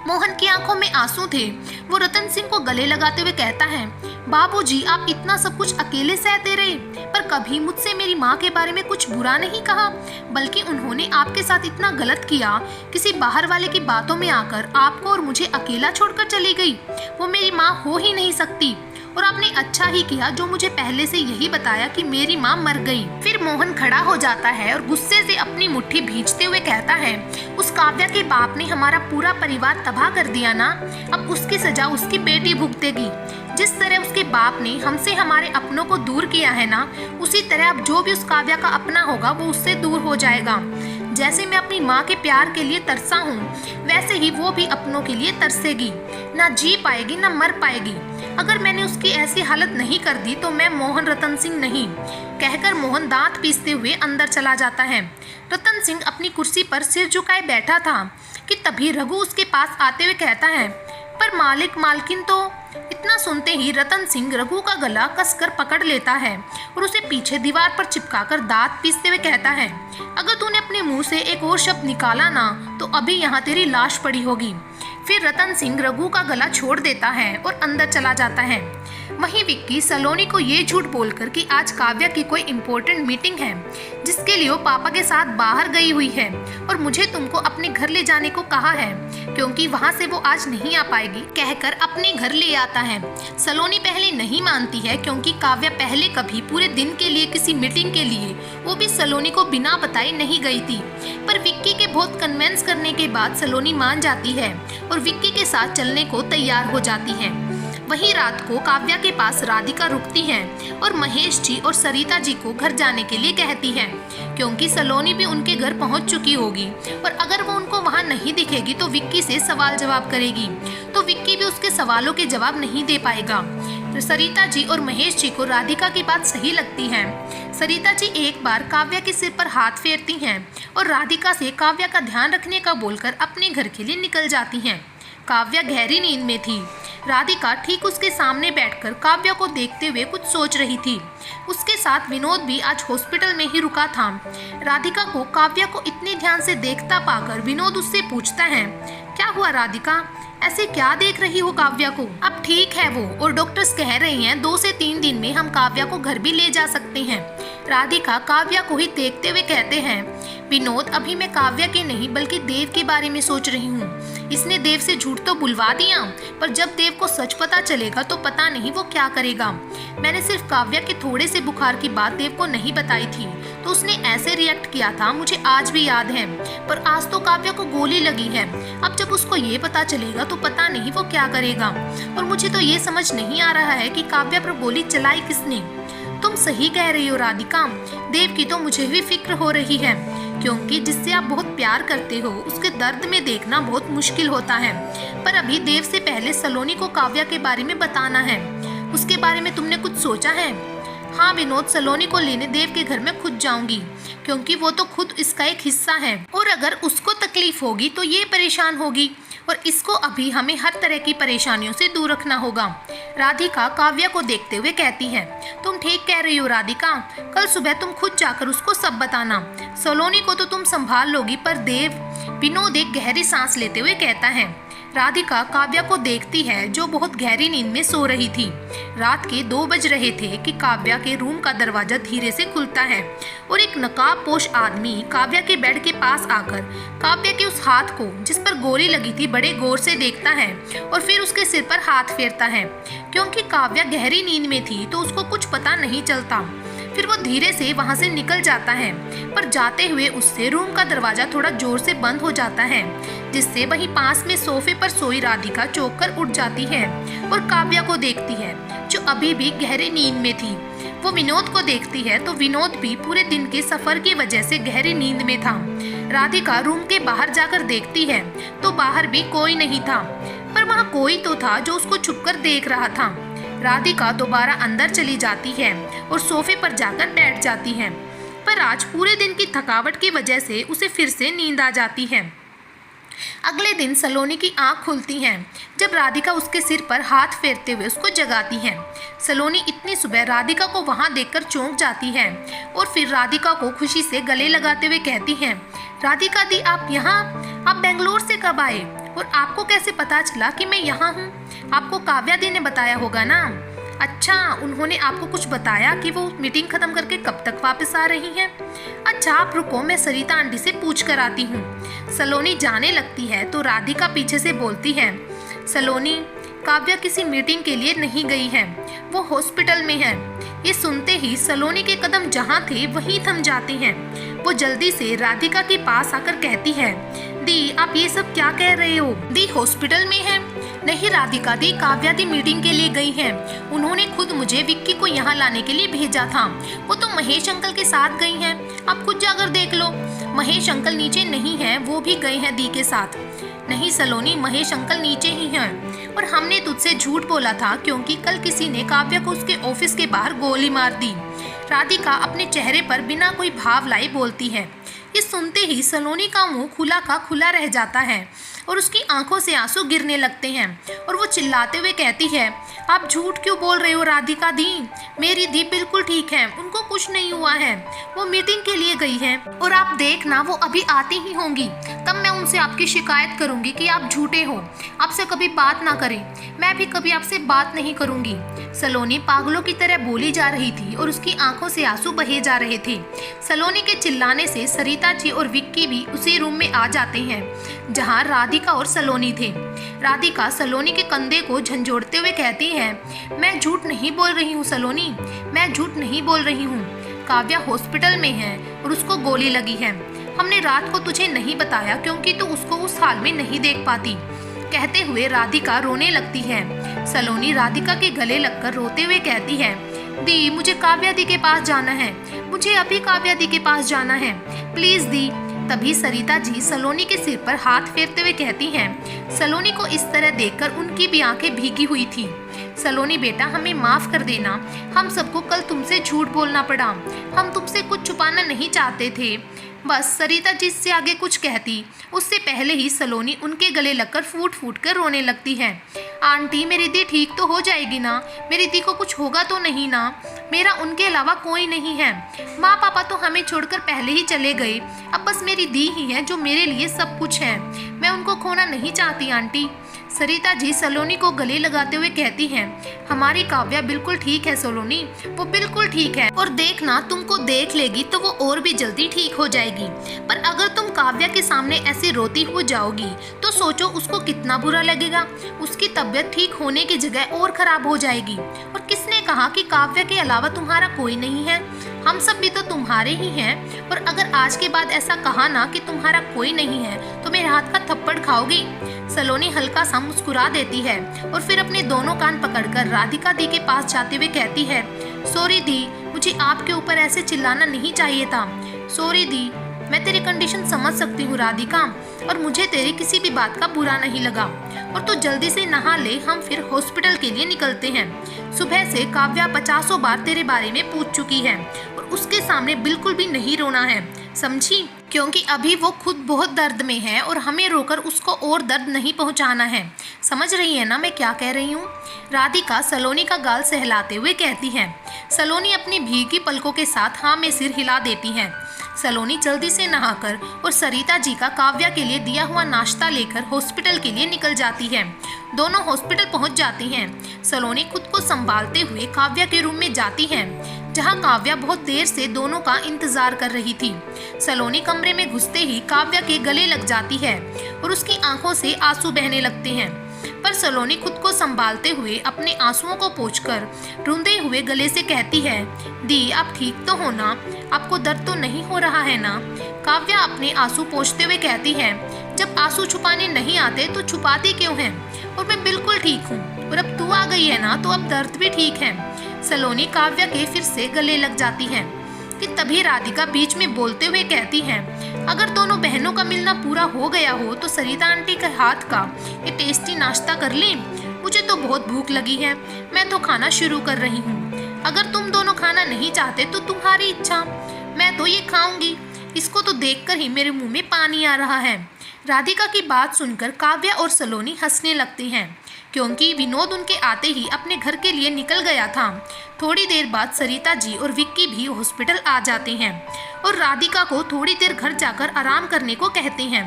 मोहन की आंखों में आंसू थे। वो रतन सिंह को गले लगाते हुए कहता है, बाबूजी आप इतना सब कुछ अकेले सहते रहे पर कभी मुझसे मेरी माँ के बारे में कुछ बुरा नहीं कहा, बल्कि उन्होंने आपके साथ इतना गलत किया, किसी बाहर वाले की बातों में आकर आपको और मुझे अकेला छोड़कर चली गई। वो मेरी माँ हो ही नहीं सकती और आपने अच्छा ही किया जो मुझे पहले से यही बताया कि मेरी माँ मर गई। फिर मोहन खड़ा हो जाता है और गुस्से से अपनी मुट्ठी भींचते हुए कहता है, उस काव्या के बाप ने हमारा पूरा परिवार तबाह कर दिया ना, अब उसकी सजा उसकी बेटी भुगतेगी। जिस तरह उसके बाप ने हमसे हमारे अपनों को दूर किया है ना, उसी तरह अब जो भी उस काव्या का अपना होगा वो उससे दूर हो जाएगा। जैसे मैं अपनी माँ के प्यार के लिए तरसा हूँ वैसे ही वो भी अपनों के लिए तरसेगी, ना जी पाएगी ना मर पाएगी। अगर मैंने उसकी ऐसी हालत नहीं कर दी तो मैं मोहन रतन सिंह नहीं। कहकर मोहन दांत पीसते हुए अंदर चला जाता है। रतन सिंह अपनी कुर्सी पर सिर झुकाए बैठा था कि तभी रघु उसके पास आते हुए कहता है, पर मालिक मालकिन तो। इतना सुनते ही रतन सिंह रघु का गला कसकर पकड़ लेता है और उसे पीछे दीवार पर चिपकाकर दांत पीसते हुए कहता है, अगर तूने अपने मुंह से एक और शब्द निकाला ना तो अभी यहाँ तेरी लाश पड़ी होगी। फिर रतन सिंह रघु का गला छोड़ देता है और अंदर चला जाता है। वहीं विक्की सलोनी को ये झूठ बोलकर कि आज काव्या की कोई इम्पोर्टेंट मीटिंग है जिसके लिए वो पापा के साथ बाहर गई हुई है और मुझे तुमको अपने घर ले जाने को कहा है क्योंकि वहाँ से वो आज नहीं आ पाएगी, कहकर अपने घर ले आता है। सलोनी पहले नहीं मानती है क्योंकि काव्या पहले कभी पूरे दिन के लिए किसी मीटिंग के लिए वो भी सलोनी को बिना बताए नहीं गई थी, पर विक्की के बहुत कन्विंस करने के बाद सलोनी मान जाती है और विक्की के साथ चलने को तैयार हो जाती है। वहीं रात को काव्या के पास राधिका रुकती है और महेश जी और सरिता जी को घर जाने के लिए कहती है क्योंकि सलोनी भी उनके घर पहुंच चुकी होगी और अगर वो उनको वहां नहीं दिखेगी तो विक्की से सवाल जवाब करेगी, तो विक्की भी उसके सवालों के जवाब नहीं दे पाएगा। सरिता जी और महेश जी को राधिका की बात सही लगती है। सरिता जी एक बार काव्या के सिर पर हाथ फेरती हैं और राधिका से काव्या का ध्यान रखने का बोलकर अपने घर के लिए निकल जाती हैं। काव्या गहरी नींद में थी। राधिका ठीक उसके सामने बैठकर काव्या को देखते हुए कुछ सोच रही थी। उसके साथ विनोद भी आज हॉस्पिटल में ही रुका था। राधिका को काव्या को इतने ध्यान से देखता पाकर विनोद उससे पूछता है, क्या हुआ राधिका, ऐसे क्या देख रही हो काव्या को? अब ठीक है वो, और डॉक्टर्स कह रहे हैं 2 से 3 दिन में हम काव्या को घर भी ले जा सकते हैं। राधिका काव्या को ही देखते हुए कहते हैं, विनोद अभी मैं काव्या के नहीं बल्कि देव के बारे में सोच रही हूँ। इसने देव से झूठ तो बुलवा दिया, पर जब देव को सच पता चलेगा तो पता नहीं वो क्या करेगा। मैंने सिर्फ काव्या के थोड़े से बुखार की बात देव को नहीं बताई थी तो उसने ऐसे रिएक्ट किया था, मुझे आज भी याद है। पर आज तो काव्या को गोली लगी है। अब जब उसको ये पता चलेगा तो पता नहीं वो क्या करेगा। और मुझे तो ये समझ नहीं आ रहा है कि काव्या पर गोली चलाई किसने। तुम सही कह रही हो राधिका, देव की तो मुझे भी फिक्र हो रही है, क्योंकि जिससे आप बहुत प्यार करते हो उसके दर्द में देखना बहुत मुश्किल होता है। पर अभी देव से पहले सलोनी को काव्या के बारे में बताना है। उसके बारे में तुमने कुछ सोचा है? हाँ विनोद, सलोनी को लेने देव के घर में खुद जाऊंगी, क्योंकि वो तो खुद इसका एक हिस्सा है और अगर उसको तकलीफ होगी तो ये परेशान होगी, और इसको अभी हमें हर तरह की परेशानियों से दूर रखना होगा। राधिका काव्या को देखते हुए कहती है, तुम ठीक कह रही हो राधिका, कल सुबह तुम खुद जाकर उसको सब बताना। सलोनी को तो तुम संभाल लोगी, पर देव? विनोद एक गहरी सांस लेते हुए कहता है। राधिका काव्या को देखती है जो बहुत गहरी नींद में सो रही थी। रात के 2 बज रहे थे कि काव्या के रूम का दरवाजा धीरे से खुलता है और एक नकाबपोश आदमी काव्या के बेड के पास आकर काव्या के उस हाथ को जिस पर गोली लगी थी बड़े गौर से देखता है और फिर उसके सिर पर हाथ फेरता है। क्योंकि काव्या गहरी नींद में थी तो उसको कुछ पता नहीं चलता। फिर वो धीरे से वहां से निकल जाता है, पर जाते हुए उससे रूम का दरवाजा थोड़ा जोर से बंद हो जाता है, जिससे वहीं पास में सोफे पर सोई राधिका चौंक कर उठ जाती है और काव्या को देखती है जो अभी भी गहरी नींद में थी। वो विनोद को देखती है तो विनोद भी पूरे दिन के सफर की वजह से गहरी नींद में था। राधिका रूम के बाहर जाकर देखती है तो बाहर भी कोई नहीं था, पर वहाँ कोई तो था जो उसको छुपकर देख रहा था। राधिका दोबारा अंदर चली जाती है और सोफे पर जाकर बैठ जाती है, पर आज पूरे दिन की थकावट की वजह से उसे फिर से नींद आ जाती है। अगले दिन सलोनी की आंख खुलती है जब राधिका उसके सिर पर हाथ फेरते हुए उसको जगाती है। सलोनी इतनी सुबह राधिका को वहां देखकर चौंक जाती है और फिर राधिका को खुशी से गले लगाते हुए कहती है, राधिका दी आप यहाँ? आप बेंगलोर से कब आए और आपको कैसे पता चला कि मैं यहाँ हूँ? आपको काव्या दी ने बताया होगा ना? अच्छा, उन्होंने आपको कुछ बताया कि वो मीटिंग खत्म करके कब तक वापस आ रही हैं? अच्छा आप रुको, मैं सरिता आंटी से पूछ कर आती हूँ। सलोनी जाने लगती है तो राधिका पीछे से बोलती है, सलोनी काव्या किसी मीटिंग के लिए नहीं गई है, वो हॉस्पिटल में है। ये सुनते ही सलोनी के कदम जहाँ थे वहीं थम जाते हैं। वो जल्दी से राधिका के पास आकर कहती है, दी आप ये सब क्या कह रहे हो? दी हॉस्पिटल में है? नहीं राधिका दी, काव्या दी मीटिंग के लिए गई हैं। उन्होंने खुद मुझे विक्की को यहाँ लाने के लिए भेजा था। वो तो महेश अंकल के साथ गई हैं, आप खुद जाकर देख लो। महेश अंकल नीचे नहीं हैं, वो भी गए हैं दी के साथ। नहीं सलोनी, महेश अंकल नीचे ही हैं और हमने तुझसे झूठ बोला था क्योंकि कल किसी ने काव्या को उसके ऑफिस के बाहर गोली मार दी। राधिका अपने चेहरे पर बिना कोई भाव लाए बोलती है। ये सुनते ही सलोनी का मुंह खुला का खुला रह जाता है और उसकी आंखों से आंसू गिरने लगते हैं और वो चिल्लाते हुए कहती है, आप झूठ क्यों बोल रहे हो राधिका दी? मेरी दी बिल्कुल ठीक है, उनको कुछ नहीं हुआ है। वो मीटिंग के लिए गई है और आप देखना वो अभी आती ही होंगी, तब मैं उनसे आपकी शिकायत करूंगी कि आप झूठे हो। आपसे कभी बात ना करें, मैं भी कभी आपसे बात नहीं करूंगी। सलोनी पागलों की तरह बोली जा रही थी और उसकी आंखों से आंसू बहे जा रहे थे। सलोनी के चिल्लाने से सरिता जी और विक्की भी उसी रूम में आ जाते हैं जहां राधिका और सलोनी थे। राधिका सलोनी के कंधे को झंझोड़ते हुए कहती है, मैं झूठ नहीं बोल रही हूँ सलोनी, मैं झूठ नहीं बोल रही हूँ। काव्या हॉस्पिटल में है और उसको गोली लगी है। हमने रात को तुझे नहीं बताया क्योंकि तू उसको उस हाल में नहीं देख पाती। कहते हुए राधिका रोने लगती है। सलोनी राधिका के गले लगकर रोते हुए कहती है, दी मुझे काव्या दी के पास जाना है, मुझे अभी काव्या दी के पास जाना है। प्लीज दी, तभी सरिता जी सलोनी के सिर पर हाथ फेरते हुए कहती हैं। सलोनी को इस तरह देखकर उनकी भी आंखें भीगी हुई थी। सलोनी बेटा, हमें माफ कर देना, हम सबको कल तुमसे झूठ बोलना पड़ा, हम तुमसे कुछ छुपाना नहीं चाहते थे। बस सरिता जिससे आगे कुछ कहती उससे पहले ही सलोनी उनके गले लगकर फूट फूट कर रोने लगती है। आंटी, मेरी दी ठीक तो हो जाएगी ना? मेरी दी को कुछ होगा तो नहीं ना? मेरा उनके अलावा कोई नहीं है। माँ पापा तो हमें छोड़कर पहले ही चले गए, अब बस मेरी दी ही है जो मेरे लिए सब कुछ है। मैं उनको खोना नहीं चाहती आंटी। सरिता जी सलोनी को गले लगाते हुए कहती हैं, हमारी काव्या बिल्कुल ठीक है सलोनी, वो बिल्कुल ठीक है, और देखना तुमको देख लेगी तो वो और भी जल्दी ठीक हो जाएगी। पर अगर तुम काव्या के सामने ऐसे रोती हो जाओगी तो सोचो उसको कितना बुरा लगेगा। उसकी तबीयत ठीक होने की जगह और खराब हो जाएगी। और किसने कहा कि काव्या के अलावा तुम्हारा कोई नहीं है? हम सब भी तो तुम्हारे ही हैं। और अगर आज के बाद ऐसा कहा ना कि तुम्हारा कोई नहीं है तो मेरे हाथ का थप्पड़ खाओगी। सलोनी हल्का सा मुस्कुरा देती है और फिर अपने दोनों कान पकड़कर राधिका दी के पास जाते हुए कहती है, सॉरी दी, मुझे आपके ऊपर ऐसे चिल्लाना नहीं चाहिए था। सॉरी दी, मैं तेरी कंडीशन समझ सकती हूँ राधिका, और मुझे तेरी किसी भी बात का बुरा नहीं लगा। और तू जल्दी से नहा ले, हम फिर हॉस्पिटल के लिए निकलते हैं। सुबह से काव्या 50 बार तेरे बारे में पूछ चुकी है और उसके सामने बिल्कुल भी नहीं रोना है, समझी? क्योंकि अभी वो खुद बहुत दर्द में है और हमें रोकर उसको और दर्द नहीं पहुंचाना है। समझ रही है ना मैं क्या कह रही हूँ? राधिका सलोनी का गाल सहलाते हुए कहती है। सलोनी अपनी भीगी पलकों के साथ हाँ में सिर हिला देती है। सलोनी जल्दी से नहाकर और सरिता जी का काव्या के लिए दिया हुआ नाश्ता लेकर हॉस्पिटल के लिए निकल जाती है। दोनों हॉस्पिटल पहुंच जाती हैं। सलोनी खुद को संभालते हुए काव्या के रूम में जाती है, जहां काव्या बहुत देर से दोनों का इंतजार कर रही थी। सलोनी कमरे में घुसते ही काव्या के गले लग जाती है और उसकी आंखों से आंसू बहने लगते हैं। पर सलोनी खुद को संभालते हुए अपने आंसुओं को पोंछकर रूंधे हुए गले से कहती है, दी आप ठीक तो हो ना? आपको दर्द तो नहीं हो रहा है ना? काव्या अपने आंसू पोंछते हुए कहती है, जब आंसू छुपाने नहीं आते तो छुपाती क्यों हैं? और मैं बिल्कुल ठीक हूँ, और अब तू आ गई है ना तो अब दर्द भी ठीक है। सलोनी काव्या के फिर से गले लग जाती है कि तभी राधिका बीच में बोलते हुए कहती है, अगर दोनों बहनों का मिलना पूरा हो गया हो तो सरिता आंटी के हाथ का ये टेस्टी नाश्ता कर लें। मुझे तो बहुत भूख लगी है, मैं तो खाना शुरू कर रही हूँ। अगर तुम दोनों खाना नहीं चाहते तो तुम्हारी इच्छा, मैं तो ये खाऊंगी। इसको तो देखकर ही मेरे मुंह में पानी आ रहा है। राधिका की बात सुनकर काव्या और सलोनी हंसने लगती हैं, क्योंकि विनोद उनके आते ही अपने घर के लिए निकल गया था। थोड़ी देर बाद सरिता जी और विक्की भी हॉस्पिटल आ जाते हैं और राधिका को थोड़ी देर घर जाकर आराम करने को कहते हैं।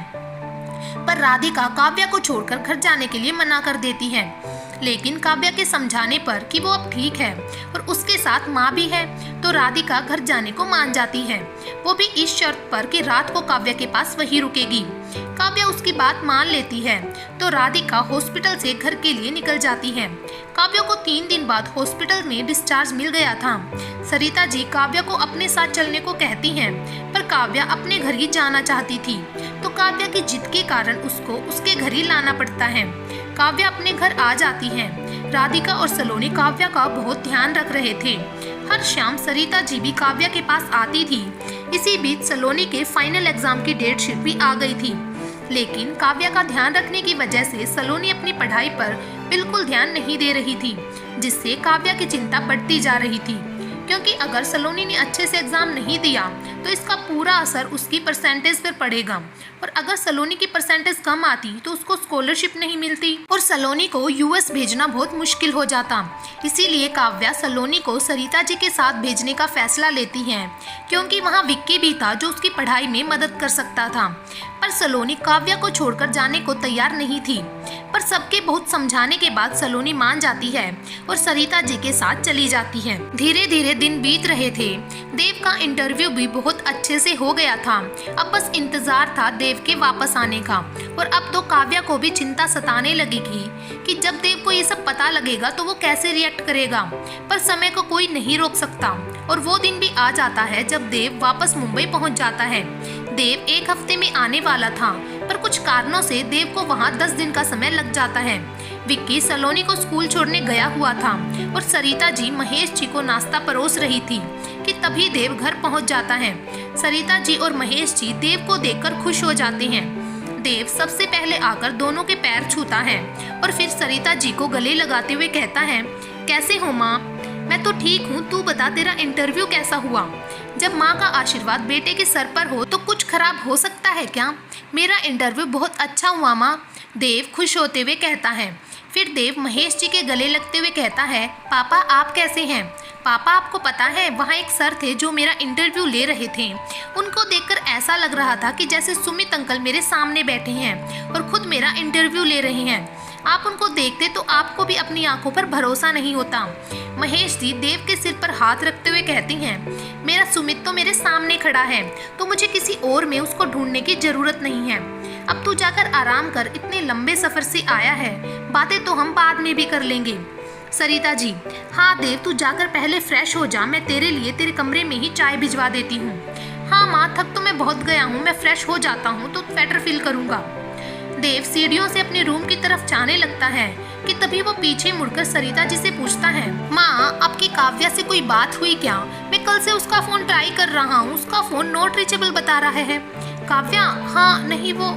पर राधिका काव्या को छोड़कर घर जाने के लिए मना कर देती है, लेकिन काव्या के समझाने पर कि वो अब ठीक है और उसके साथ माँ भी है, तो राधिका घर जाने को मान जाती है, वो भी इस शर्त पर कि रात को काव्या के पास वही रुकेगी। काव्या उसकी बात मान लेती है तो राधिका हॉस्पिटल से घर के लिए निकल जाती है। काव्या को 3 दिन बाद हॉस्पिटल में डिस्चार्ज मिल गया था। सरिता जी काव्या को अपने साथ चलने को कहती हैं, पर काव्या अपने घर ही जाना चाहती थी, तो काव्या की जिद के कारण उसको उसके घर ही लाना पड़ता है। काव्या अपने घर आ जाती है। राधिका और सलोनी काव्या का बहुत ध्यान रख रहे थे। हर शाम सरिता जी भी काव्या के पास आती थी। इसी बीच सलोनी के फाइनल एग्जाम की डेट शीट भी आ गई थी, लेकिन काव्या का ध्यान रखने की वजह से सलोनी अपनी पढ़ाई पर बिल्कुल ध्यान नहीं दे रही थी, जिससे काव्या की चिंता बढ़ती जा रही थी, क्योंकि अगर सलोनी ने अच्छे से एग्जाम नहीं दिया तो इसका पूरा असर उसकी परसेंटेज पर पड़ेगा, और अगर सलोनी की परसेंटेज कम आती तो उसको स्कॉलरशिप नहीं मिलती और सलोनी को यूएस भेजना बहुत मुश्किल हो जाता। इसीलिए काव्या सलोनी को सरिता जी के साथ भेजने का फैसला लेती हैं, क्योंकि वहाँ विक्की भी था जो उसकी पढ़ाई में मदद कर सकता था। पर सलोनी काव्या को छोड़कर जाने को तैयार नहीं थी, पर सबके बहुत समझाने के बाद सलोनी मान जाती है और सरिता जी के साथ चली जाती है। धीरे धीरे दिन बीत रहे थे। देव का इंटरव्यू भी बहुत अच्छे से हो गया था। अब बस इंतजार था देव के वापस आने का, और अब तो काव्या को भी चिंता सताने लगेगी कि जब देव को ये सब पता लगेगा तो वो कैसे रिएक्ट करेगा। पर समय को कोई नहीं रोक सकता, और वो दिन भी आ जाता है जब देव वापस मुंबई पहुंच जाता है। देव 1 हफ्ते में आने वाला था, पर कुछ कारणों से देव को वहां 10 दिन का समय लग जाता है। विक्की सलोनी को स्कूल छोड़ने गया हुआ था और सरिता जी महेश जी को नाश्ता परोस रही थी कि तभी देव घर पहुंच जाता है। सरिता जी और महेश जी देव को देखकर खुश हो जाते हैं। देव सबसे पहले आकर दोनों के पैर छूता है और फिर सरिता जी को गले लगाते हुए कहता है, कैसे हो माँ? मैं तो ठीक हूँ, तू बता तेरा इंटरव्यू कैसा हुआ? जब माँ का आशीर्वाद बेटे के सर पर हो तो कुछ खराब हो सकता है क्या? मेरा इंटरव्यू बहुत अच्छा हुआ माँ, देव खुश होते हुए कहता है। फिर देव महेश जी के गले लगते हुए कहता है, पापा आप कैसे हैं? पापा आपको पता है वहाँ एक सर थे जो मेरा इंटरव्यू ले रहे थे। उनको देखकर ऐसा लग रहा था कि जैसे सुमित अंकल मेरे सामने बैठे हैं और खुद मेरा इंटरव्यू ले रहे हैं। आप उनको देखते तो आपको भी अपनी आंखों पर भरोसा नहीं होता। महेश जी देव के सिर पर हाथ रखते हुए कहती हैं, मेरा सुमित तो मेरे सामने खड़ा है, तो मुझे किसी और में उसको ढूंढने की जरूरत नहीं है। अब तू जाकर आराम कर, इतने लंबे सफर से आया है, बातें तो हम बाद में भी कर लेंगे। सरिता जी, हाँ देव तू जाकर पहले फ्रेश हो जा, मैं तेरे लिए तेरे कमरे में ही चाय भिजवा देती हूँ। हाँ माँ, थक तो मैं बहुत गया हूँ, मैं फ्रेश हो जाता हूँ तो बेटर फील करूँगा। देव सीढ़ियों से अपने रूम की तरफ जाने लगता है कि तभी वो पीछे मुड़कर सरिता जी से पूछता है, माँ आपकी काव्या से कोई बात हुई क्या? मैं कल से उसका फोन ट्राई कर रहा हूँ, उसका फोन नॉट रीचेबल बता रहा है। काव्या, हाँ नहीं, वो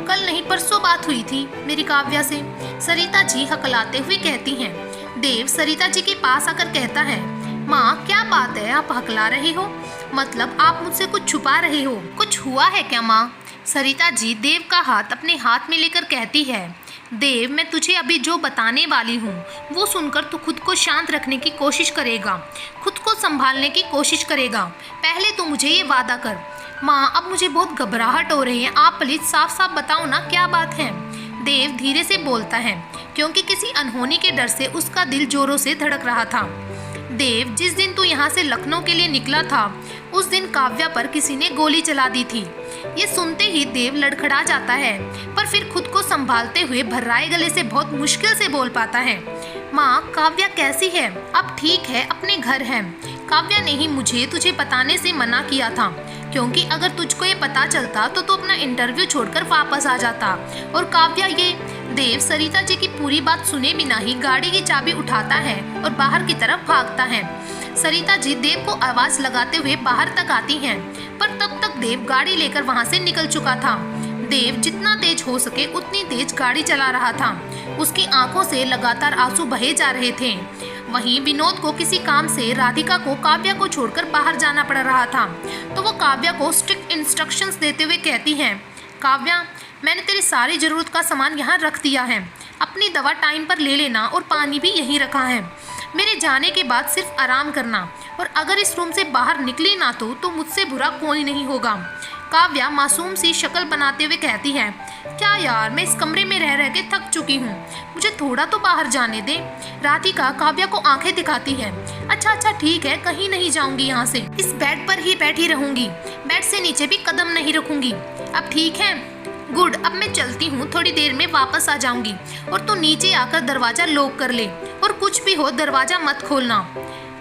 कल नहीं परसों बात हुई थी मेरी काव्या से, सरिता जी हकलाते हुए कहती हैं। देव सरिता जी के पास आकर कहता है, माँ क्या बात है, आप हकला रहे हो? मतलब आप मुझसे कुछ छुपा रहे हो? कुछ हुआ है क्या माँ? सरिता जी देव का हाथ अपने हाथ में लेकर कहती है, देव मैं तुझे अभी जो बताने वाली हूँ वो सुनकर तू खुद को शांत रखने की कोशिश करेगा, खुद को संभालने की कोशिश करेगा। पहले तू मुझे ये वादा कर। माँ अब मुझे बहुत घबराहट हो रही है, आप प्लीज साफ साफ बताओ ना क्या बात है। देव धीरे से बोलता है क्योंकि किसी अनहोनी के डर से उसका दिल जोरों से धड़क रहा था। देव जिस दिन तू यहाँ से लखनऊ के लिए निकला था उस दिन काव्या पर किसी ने गोली चला दी थी। ये सुनते ही देव लड़खड़ा जाता है, पर फिर खुद को संभालते हुए भर्राए गले से बहुत मुश्किल से बोल पाता है, माँ काव्या कैसी है? अब ठीक है, अपने घर है। काव्या ने ही मुझे तुझे बताने से मना किया था, क्योंकि अगर तुझको ये पता चलता तो तू अपना इंटरव्यू छोड़कर वापस आ जाता। और काव्या ये देव सरिता जी की पूरी बात सुने बिना ही गाड़ी की चाबी उठाता है और बाहर की तरफ भागता है। सरिता जी देव को आवाज लगाते हुए बाहर तक आती हैं, पर तब तक देव गाड़ी लेकर वहां से निकल चुका था। देव जितना तेज हो सके उतनी तेज गाड़ी चला रहा था। उसकी आंखों से लगातार आंसू बहे जा रहे थे। वहीं विनोद को किसी काम से राधिका को काव्या को छोड़कर बाहर जाना पड़ रहा था, तो वो काव्या को स्ट्रिक्ट इंस्ट्रक्शंस देते हुए कहती हैं, काव्या मैंने तेरी सारी ज़रूरत का सामान यहाँ रख दिया है, अपनी दवा टाइम पर ले लेना और पानी भी यहीं रखा है। मेरे जाने के बाद सिर्फ आराम करना, और अगर इस रूम से बाहर निकली ना तो मुझसे बुरा कोई नहीं होगा। काव्या मासूम सी शक्ल बनाते हुए कहती है, क्या यार मैं इस कमरे में रह के थक चुकी हूँ, मुझे थोड़ा तो बाहर जाने दे। राधिका काव्या को आंखें दिखाती है, अच्छा ठीक है, कहीं नहीं जाऊंगी यहाँ से, इस बेड पर ही बैठी रहूंगी, बेड से नीचे भी कदम नहीं रखूंगी। अब ठीक है, गुड, अब मैं चलती हूँ, थोड़ी देर में वापस आ जाऊंगी, और तू नीचे आकर दरवाजा लॉक कर ले, और कुछ भी हो दरवाजा मत खोलना।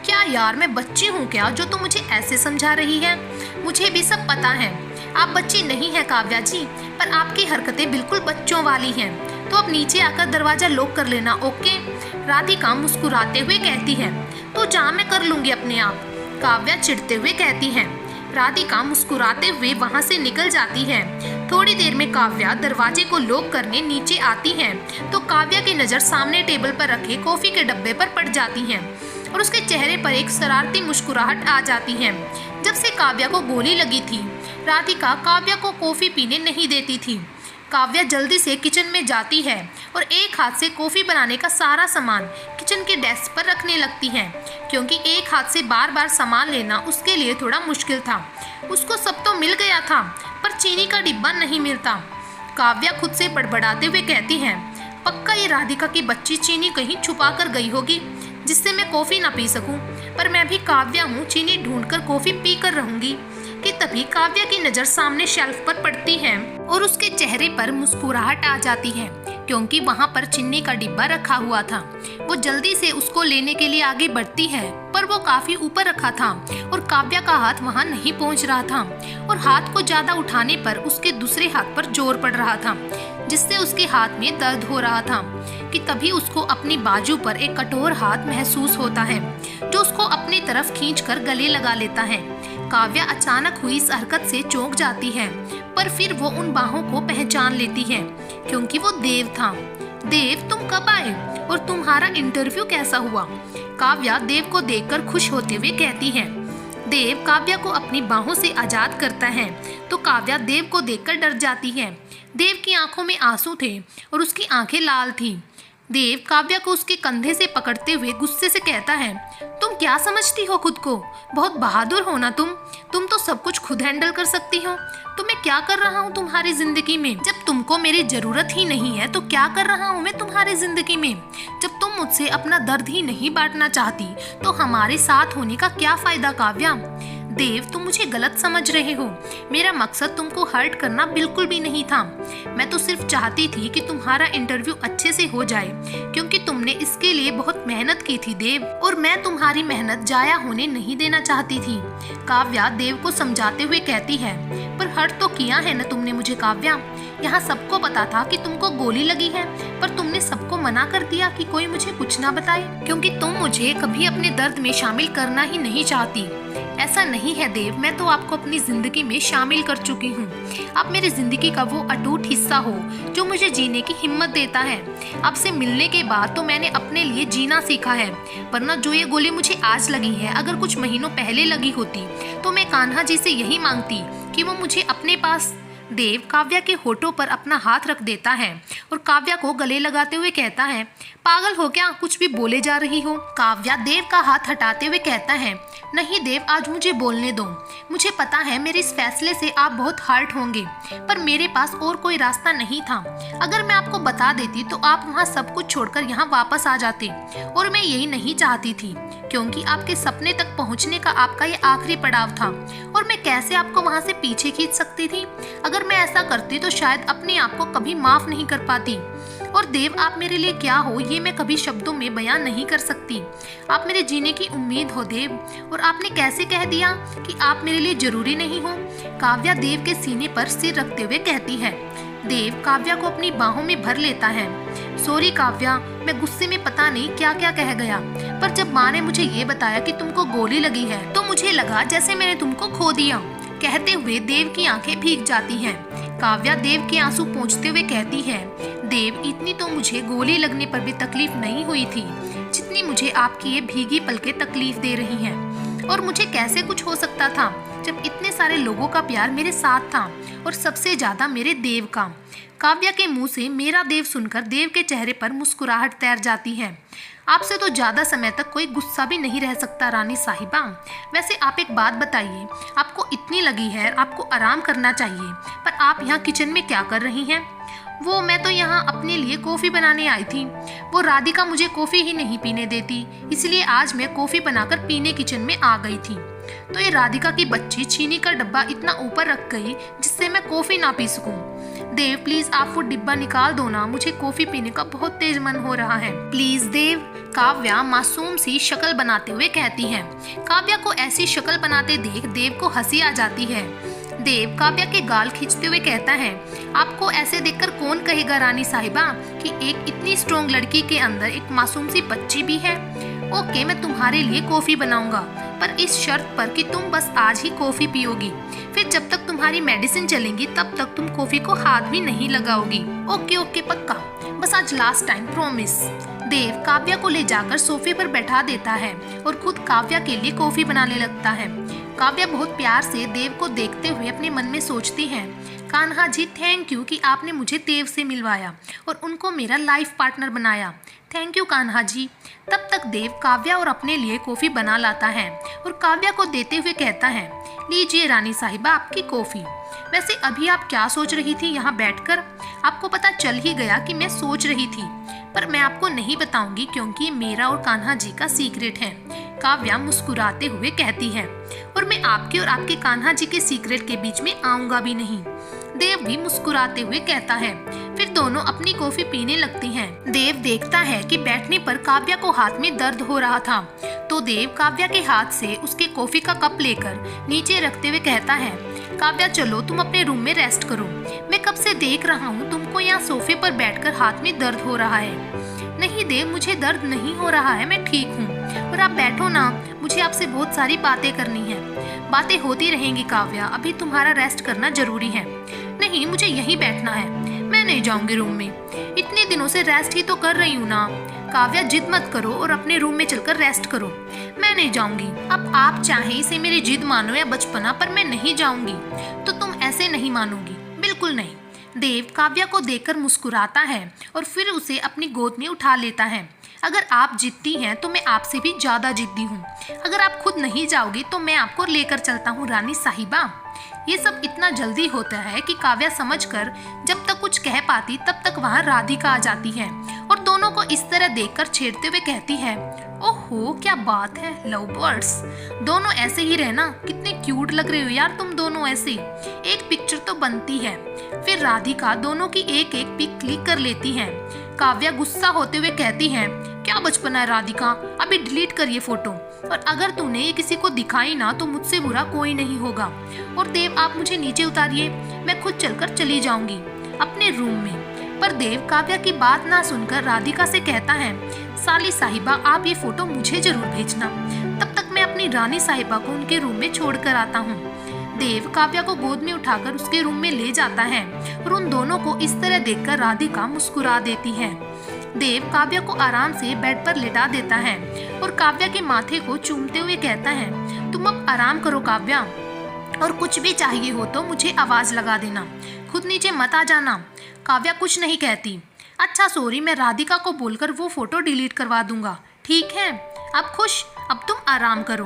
क्या यार मैं बच्ची हूँ क्या जो तू मुझे ऐसे समझा रही है? मुझे भी सब पता है, आप बच्ची नहीं है काव्या जी, पर आपकी हरकतें बिल्कुल बच्चों वाली हैं। तो अब नीचे आकर दरवाजा लॉक कर लेना, ओके? राधिका मुस्कुराते हुए कहती है, तो जा मैं कर लूंगी अपने आप, काव्या चिढ़ते हुए कहती है। राधिका मुस्कुराते हुए वहां से निकल जाती है। थोड़ी देर में काव्या दरवाजे को लॉक करने नीचे आती है तो काव्या की नज़र सामने टेबल पर रखे कॉफी के डब्बे पर पड़ जाती है और उसके चेहरे पर एक शरारती मुस्कुराहट आ जाती है। जब से काव्या को गोली लगी थी, राधिका काव्या को कॉफी पीने नहीं देती थी। काव्या जल्दी से किचन में जाती है और एक हाथ से कॉफ़ी बनाने का सारा सामान किचन के डेस्क पर रखने लगती है, क्योंकि एक हाथ से बार बार सामान लेना उसके लिए थोड़ा मुश्किल था। उसको सब तो मिल गया था, पर चीनी का डिब्बा नहीं मिलता। काव्या खुद से बड़बड़ाते हुए कहती है, पक्का ये राधिका की बच्ची चीनी कहीं छुपा कर गई होगी जिससे मैं कॉफ़ी ना पी सकूं, पर मैं भी काव्या हूँ, चीनी ढूंढकर कॉफ़ी पी कर रहूंगी। कि तभी काव्या की नज़र सामने शेल्फ पर पड़ती है और उसके चेहरे पर मुस्कुराहट आ जाती है, क्योंकि वहाँ पर चीनी का डिब्बा रखा हुआ था। वो जल्दी से उसको लेने के लिए आगे बढ़ती है, पर वो काफी ऊपर रखा था और काव्या का हाथ वहाँ नहीं पहुँच रहा था, और हाथ को ज्यादा उठाने पर उसके दूसरे हाथ पर जोर पड़ रहा था, जिससे उसके हाथ में दर्द हो रहा था कि तभी उसको अपनी बाजू पर एक कठोर हाथ महसूस होता है जो उसको अपनी तरफ खींचकर गले लगा लेता है। काव्या अचानक हुई इस हरकत से चौंक जाती है, पर फिर वो उन बाहों को पहचान लेती है क्योंकि वो देव था। देव, तुम कब आए और तुम्हारा इंटरव्यू कैसा हुआ? काव्या देव को देखकर खुश होते हुए कहती है। देव काव्या को अपनी बाहों से आजाद करता है तो काव्या देव को देखकर डर जाती है। देव की आंखों में आंसू थे और उसकी आंखें लाल थीं। देव काव्या को उसके कंधे से पकड़ते हुए गुस्से से कहता है, तुम क्या समझती हो खुद को? बहुत बहादुर हो ना तुम तो सब कुछ खुद हैंडल कर सकती हो। तो मैं क्या कर रहा हूँ तुम्हारी जिंदगी में? जब तुमको मेरी जरूरत ही नहीं है तो क्या कर रहा हूँ मैं तुम्हारी जिंदगी में? जब तुम मुझसे अपना दर्द ही नहीं बांटना चाहती तो हमारे साथ होने का क्या फायदा काव्या? देव, तुम मुझे गलत समझ रहे हो। मेरा मकसद तुमको हर्ट करना बिल्कुल भी नहीं था। मैं तो सिर्फ चाहती थी कि तुम्हारा इंटरव्यू अच्छे से हो जाए क्योंकि तुमने इसके लिए बहुत मेहनत की थी देव, और मैं तुम्हारी मेहनत जाया होने नहीं देना चाहती थी। काव्या देव को समझाते हुए कहती है, पर हर्ट तो किया है ना तुमने मुझे काव्या। यहाँ सबको पता था कि तुमको गोली लगी है, पर तुमने सबको मना कर दिया कि कोई मुझे कुछ ना बताए क्योंकि तुम मुझे कभी अपने दर्द में शामिल करना ही नहीं चाहती। ऐसा नहीं है देव, मैं तो आपको अपनी जिंदगी में शामिल कर चुकी हूँ। आप मेरी जिंदगी का वो अटूट हिस्सा हो जो मुझे जीने की हिम्मत देता है। आपसे मिलने के बाद तो मैंने अपने लिए जीना सीखा है, वरना जो ये गोली मुझे आज लगी है अगर कुछ महीनों पहले लगी होती तो मैं कान्हा जी से यही मांगती कि वो मुझे अपने पास। देव काव्या के होठों पर अपना हाथ रख देता है और काव्या को गले लगाते हुए कहता है, पागल हो क्या, कुछ भी बोले जा रही हो? काव्या देव का हाथ हटाते हुए कहता है, नहीं देव, आज मुझे बोलने दो। मुझे पता है मेरे इस फैसले से आप बहुत हर्ट होंगे, पर मेरे पास और कोई रास्ता नहीं था। अगर मैं आपको बता देती तो आप वहाँ सब कुछ छोड़कर यहाँ वापस आ जाते, और मैं यही नहीं चाहती थी क्योंकि आपके सपने तक पहुँचने का आपका ये आखिरी पड़ाव था, और मैं कैसे आपको वहाँ से पीछे खींच सकती थी? अगर मैं ऐसा करती तो शायद अपने आप को कभी माफ नहीं कर पाती। और देव, आप मेरे लिए क्या हो ये मैं कभी शब्दों में बयान नहीं कर सकती। आप मेरे जीने की उम्मीद हो देव, और आपने कैसे कह दिया कि आप मेरे लिए जरूरी नहीं हो? काव्या देव के सीने पर सिर रखते हुए कहती है। देव काव्या को अपनी बाहों में भर लेता है। सॉरी काव्या, मैं गुस्से में पता नहीं क्या क्या कह गया, पर जब माँ ने मुझे ये बताया कि तुमको गोली लगी है तो मुझे लगा जैसे मैंने तुमको खो दिया। कहते हुए देव की आंखें भीग जाती हैं। काव्या देव के आंसू पोंछते हुए कहती है, देव, इतनी तो मुझे गोली लगने पर भी तकलीफ नहीं हुई थी जितनी मुझे आपकी ये भीगी पलकें तकलीफ दे रही हैं। और मुझे कैसे कुछ हो सकता था जब इतने सारे लोगों का प्यार मेरे साथ था, और सबसे ज्यादा मेरे देव का। काव्या के मुंह से मेरा देव सुनकर देव के चेहरे पर मुस्कुराहट तैर जाती है। आपसे तो ज्यादा समय तक कोई गुस्सा भी नहीं रह सकता रानी साहिबा। वैसे आप एक बात बताइए, आपको इतनी लगी है, आपको आराम करना चाहिए, पर आप यहाँ किचन में क्या कर रही हैं? वो मैं तो यहाँ अपने लिए कॉफ़ी बनाने आई थी। वो राधिका मुझे कॉफ़ी ही नहीं पीने देती, इसलिए आज मैं कॉफ़ी बनाकर पीने किचन में आ गई थी। तो ये राधिका की बच्ची चीनी का डब्बा इतना ऊपर रख गई जिससे मैं कॉफ़ी ना पी सकूं। देव, प्लीज आप वो डिब्बा निकाल दो ना, मुझे कॉफ़ी पीने का बहुत तेज मन हो रहा है। प्लीज देव, काव्या मासूम सी शक्ल बनाते हुए कहती है। काव्या को ऐसी शक्ल बनाते देख देव को हंसी आ जाती है। देव काव्या के गाल खींचते हुए कहता है, आपको ऐसे देखकर कौन कहेगा रानी साहिबा कि एक इतनी स्ट्रॉन्ग लड़की के अंदर एक मासूम सी बच्ची भी है। ओके, मैं तुम्हारे लिए कॉफी बनाऊंगा, पर इस शर्त पर कि तुम बस आज ही कॉफी पियोगी। फिर जब तक तुम्हारी मेडिसिन चलेंगी तब तक तुम कॉफी को हाथ भी नहीं लगाओगी। ओके ओके, पक्का, बस आज लास्ट टाइम, प्रॉमिस। देव काव्या को ले जाकर सोफे पर बैठा देता है और खुद काव्या के लिए कॉफी बनाने लगता है। काव्या बहुत प्यार से देव को देखते हुए अपने मन में सोचती है, कान्हा जी, थैंक यू कि आपने मुझे देव से मिलवाया और उनको मेरा लाइफ पार्टनर बनाया। Thank you Kanha ji. तब तक देव काव्या और अपने लिए कॉफी बना लाता है और काव्या को देते हुए कहता है, लीजिए रानी साहिबा आपकी कॉफी। वैसे अभी आप क्या सोच रही थी यहाँ बैठकर? आपको पता चल ही गया कि मैं सोच रही थी, पर मैं आपको नहीं बताऊंगी क्योंकि ये मेरा और कान्हा जी का सीक्रेट है। काव्या मुस्कुराते हुए कहती है, और मैं आपके और आपके कान्हा जी के सीक्रेट के बीच में आऊंगा भी नहीं। देव भी मुस्कुराते हुए कहता है। फिर दोनों अपनी कॉफी पीने लगती हैं। देव देखता है कि बैठने पर काव्या को हाथ में दर्द हो रहा था, तो देव काव्या के हाथ से उसके कॉफी का कप लेकर नीचे रखते हुए कहता है, काव्या चलो तुम अपने रूम में रेस्ट करो। मैं कब से देख रहा हूँ तुमको को यहाँ सोफे पर बैठकर हाथ में दर्द हो रहा है। नहीं देव, मुझे दर्द नहीं हो रहा है, मैं ठीक हूँ। और आप बैठो ना, मुझे आपसे बहुत सारी बातें करनी है। बातें होती रहेंगी काव्या, अभी तुम्हारा रेस्ट करना जरूरी है। नहीं, मुझे यहीं बैठना है, मैं नहीं जाऊंगी रूम में। इतने दिनों से रेस्ट ही तो कर रही हूँ ना। काव्या जिद मत करो और अपने रूम में चलकर रेस्ट करो। मैं नहीं जाऊंगी। अब आप चाहे इसे मेरी जिद मानो या बचपना, पर मैं नहीं जाऊंगी। तो तुम ऐसे नहीं मानोगी, बिल्कुल नहीं। देव काव्या को देखकर मुस्कुराता है और फिर उसे अपनी गोद में उठा लेता है। अगर आप जिद्दी हैं तो मैं आपसे भी ज्यादा जिद्दी हूँ। अगर आप खुद नहीं जाओगी तो मैं आपको लेकर चलता हूँ रानी साहिबा। ये सब इतना जल्दी होता है कि काव्या समझकर जब तक कुछ कह पाती तब तक वहाँ राधिका आ जाती है और दोनों को इस तरह देखकर छेड़ते हुए कहती है, ओहो क्या बात है लव बर्ड्स, दोनों ऐसे ही रहना। कितने क्यूट लग रहे हो यार तुम दोनों ऐसे, एक पिक्चर तो बनती है। फिर राधिका दोनों की एक एक पिक क्लिक कर लेती है। काव्या गुस्सा होते हुए कहती है, क्या बचपना है राधिका, अभी डिलीट कर ये फोटो, और अगर तूने ये किसी को दिखाई ना तो मुझसे बुरा कोई नहीं होगा। और देव आप मुझे नीचे उतारिए, मैं खुद चलकर चली जाऊंगी अपने रूम में। पर देव काव्या की बात ना सुनकर राधिका से कहता है, साली साहिबा आप ये फोटो मुझे जरूर भेजना, तब तक मैं अपनी रानी साहिबा को उनके रूम में छोड़ कर आता हूँ। देव काव्या को गोद में उठाकर उसके रूम में ले जाता है और उन दोनों को इस तरह देखकर राधिका मुस्कुरा देती है। देव काव्या को आराम से बेड पर लिटा देता है और काव्या के माथे को चूमते हुए कहता है, तुम अब आराम करो काव्या, और कुछ भी चाहिए हो तो मुझे आवाज लगा देना, खुद नीचे मत आ जाना। काव्या कुछ नहीं कहती। अच्छा सॉरी, मैं राधिका को बोलकर वो फोटो डिलीट करवा दूंगा, ठीक है? अब खुश, अब तुम आराम करो।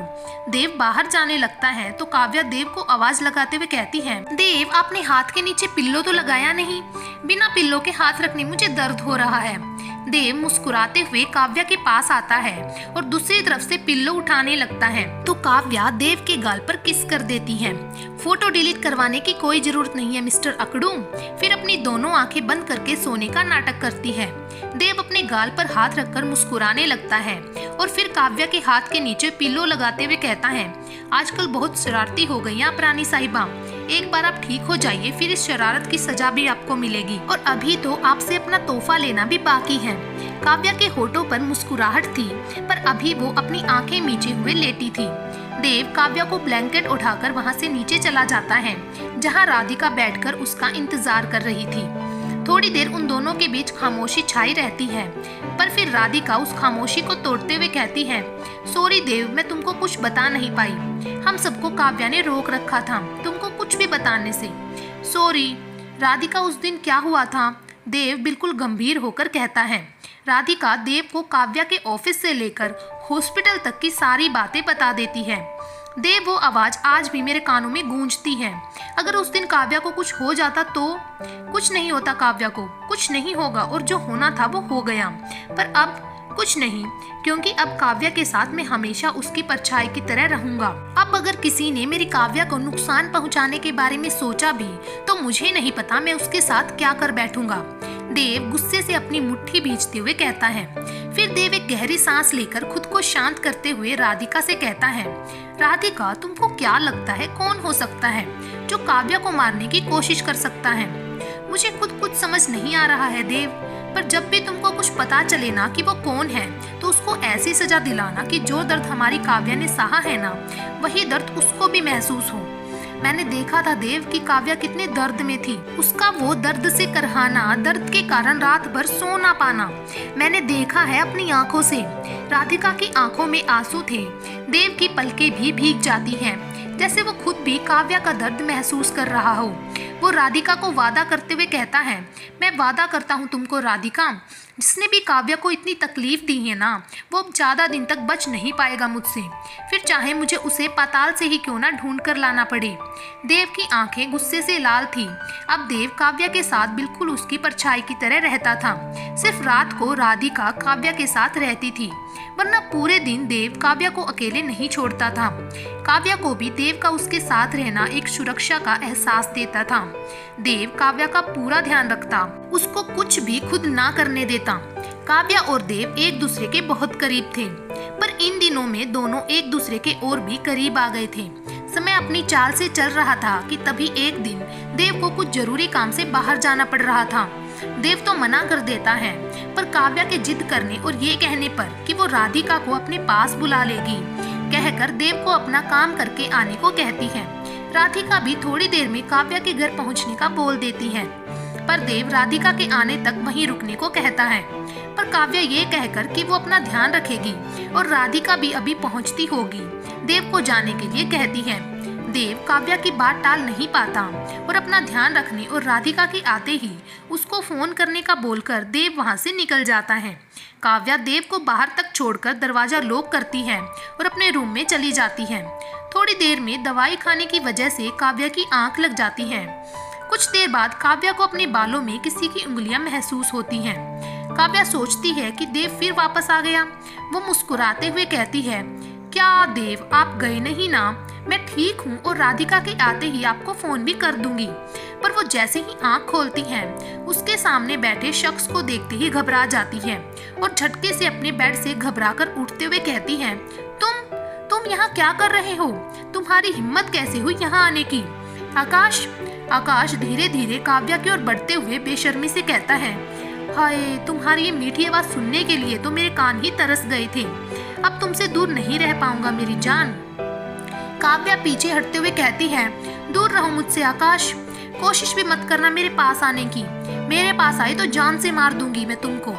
देव बाहर जाने लगता है तो काव्या देव को आवाज लगाते हुए कहती है, देव आपने हाथ के नीचे पिल्लो तो लगाया नहीं, बिना पिल्लो के हाथ रखने मुझे दर्द हो रहा है। देव मुस्कुराते हुए काव्या के पास आता है और दूसरी तरफ से पिल्लो उठाने लगता है तो काव्या देव के गाल पर किस कर देती है। फोटो डिलीट करवाने की कोई जरूरत नहीं है मिस्टर अकड़ू। फिर अपनी दोनों आंखें बंद करके सोने का नाटक करती है। देव अपने गाल पर हाथ रखकर मुस्कुराने लगता है और फिर काव्या के हाथ के नीचे पिल्लो लगाते हुए कहता है, आजकल बहुत शरारती हो गई आप रानी साहिबा, एक बार आप ठीक हो जाइए, फिर इस शरारत की सजा भी आपको मिलेगी, और अभी तो आपसे अपना तोहफा लेना भी बाकी है। काव्या के होठों पर मुस्कुराहट थी, पर अभी वो अपनी आंखें मीचे हुए लेटी थी। देव काव्या को ब्लैंकेट उठाकर वहाँ से नीचे चला जाता है, जहाँ राधिका बैठकर उसका इंतजार कर रही थी। थोड़ी देर उन दोनों के बीच खामोशी छाई रहती है, पर फिर राधिका उस खामोशी को तोड़ते हुए कहती है, सॉरी देव, मैं तुमको कुछ बता नहीं पाई, हम सबको काव्या ने रोक रखा था तुमको कुछ भी बताने से, सॉरी। राधिका उस दिन क्या हुआ था? देव बिल्कुल गंभीर होकर कहता है। राधिका देव को काव्या के ऑफिस से लेकर हॉस्पिटल तक की सारी बातें बता देती है। देव वो आवाज आज भी मेरे कानों में गूंजती है। अगर उस दिन काव्या को कुछ हो जाता तो? कुछ नहीं होता, काव्या को कुछ नहीं होगा, और जो होना था वो हो गया, पर अब कुछ नहीं, क्योंकि अब काव्या के साथ मैं हमेशा उसकी परछाई की तरह रहूंगा। अब अगर किसी ने मेरी काव्या को नुकसान पहुंचाने के बारे में सोचा भी तो मुझे नहीं पता मैं उसके साथ क्या कर बैठूंगा। देव गुस्से से अपनी मुट्ठी भींचते हुए कहता है। फिर देव एक गहरी सांस लेकर खुद को शांत करते हुए राधिका से कहता है, राधिका तुमको क्या लगता है कौन हो सकता है जो काव्या को मारने की कोशिश कर सकता है? मुझे खुद कुछ समझ नहीं आ रहा है देव, पर जब भी तुमको कुछ पता चले ना कि वो कौन है तो उसको ऐसी सजा दिलाना कि जो दर्द हमारी काव्या ने सहा है ना, वही दर्द उसको भी महसूस हो। मैंने देखा था देव कि काव्या कितने दर्द में थी, उसका वो दर्द से करहाना, दर्द के कारण रात भर सो ना पाना मैंने देखा है अपनी आंखों से। राधिका की आंखों में आंसू थे, देव की पलकें भी भीग जाती हैं, जैसे वो खुद भी काव्या का दर्द महसूस कर रहा हो। वो राधिका को वादा करते हुए कहता है, मैं वादा करता हूँ तुमको राधिका, जिसने भी काव्या को इतनी तकलीफ दी है ना, वो अब ज्यादा दिन तक बच नहीं पाएगा मुझसे, फिर चाहे मुझे उसे पाताल से ही क्यों ना ढूंढ कर लाना पड़े। देव की आंखें गुस्से से लाल थी। अब देव काव्या के साथ बिल्कुल उसकी परछाई की तरह रहता था। सिर्फ रात को राधिका काव्या के साथ रहती थी, वरना पूरे दिन देव काव्या को अकेले नहीं छोड़ता था। काव्या को भी देव का उसके साथ रहना एक सुरक्षा का एहसास देता था। देव काव्या का पूरा ध्यान रखता, उसको कुछ भी खुद ना करने देता। काव्या और देव एक दूसरे के बहुत करीब थे, पर इन दिनों में दोनों एक दूसरे के और भी करीब आ गए थे। समय अपनी चाल से चल रहा था कि तभी एक दिन देव को कुछ जरूरी काम से बाहर जाना पड़ रहा था। देव तो मना कर देता है, पर काव्या के जिद करने और ये कहने पर कि वो राधिका को अपने पास बुला लेगी, कहकर देव को अपना काम करके आने को कहती है। राधिका भी थोड़ी देर में काव्या के घर पहुंचने का बोल देती है, पर देव राधिका के आने तक वहीं रुकने को कहता है। पर काव्या ये कहकर कि वो अपना ध्यान रखेगी और राधिका भी अभी पहुंचती होगी, देव को जाने के लिए कहती है। देव काव्या की बात टाल नहीं पाता और अपना ध्यान रखने और राधिका के आते ही उसको फोन करने का बोलकर देव वहां से निकल जाता है। काव्या देव को बाहर तक छोड़कर दरवाजा लॉक करती है और अपने रूम में चली जाती है। थोड़ी देर में दवाई खाने की वजह से काव्या की आंख लग जाती है। कुछ देर बाद काव्या को अपने बालों में किसी की उंगलियां महसूस होती हैं। काव्या सोचती है कि देव फिर वापस आ गया। वो मुस्कुराते हुए कहती है, क्या देव आप गए नहीं ना, मैं ठीक हूँ और राधिका के आते ही आपको फोन भी कर दूंगी। पर वो जैसे ही आंख खोलती है, उसके सामने बैठे शख्स को देखते ही घबरा जाती है और झटके से अपने बेड से घबराकर उठते हुए कहती है, तुम यहाँ क्या कर रहे हो? तुम्हारी हिम्मत कैसे हुई यहाँ आने की? आकाश धीरे धीरे काव्या की ओर बढ़ते हुए बेशर्मी से कहता है, हाय, तुम्हारी ये मीठी आवाज सुनने के लिए तो मेरे कान ही तरस गए थे। अब तुमसे दूर नहीं रह पाऊंगा मेरी जान। काव्या पीछे हटते हुए कहती है, दूर रहो मुझसे आकाश, कोशिश भी मत करना मेरे पास आने की। मेरे पास आई तो जान से मार दूंगी मैं तुमको।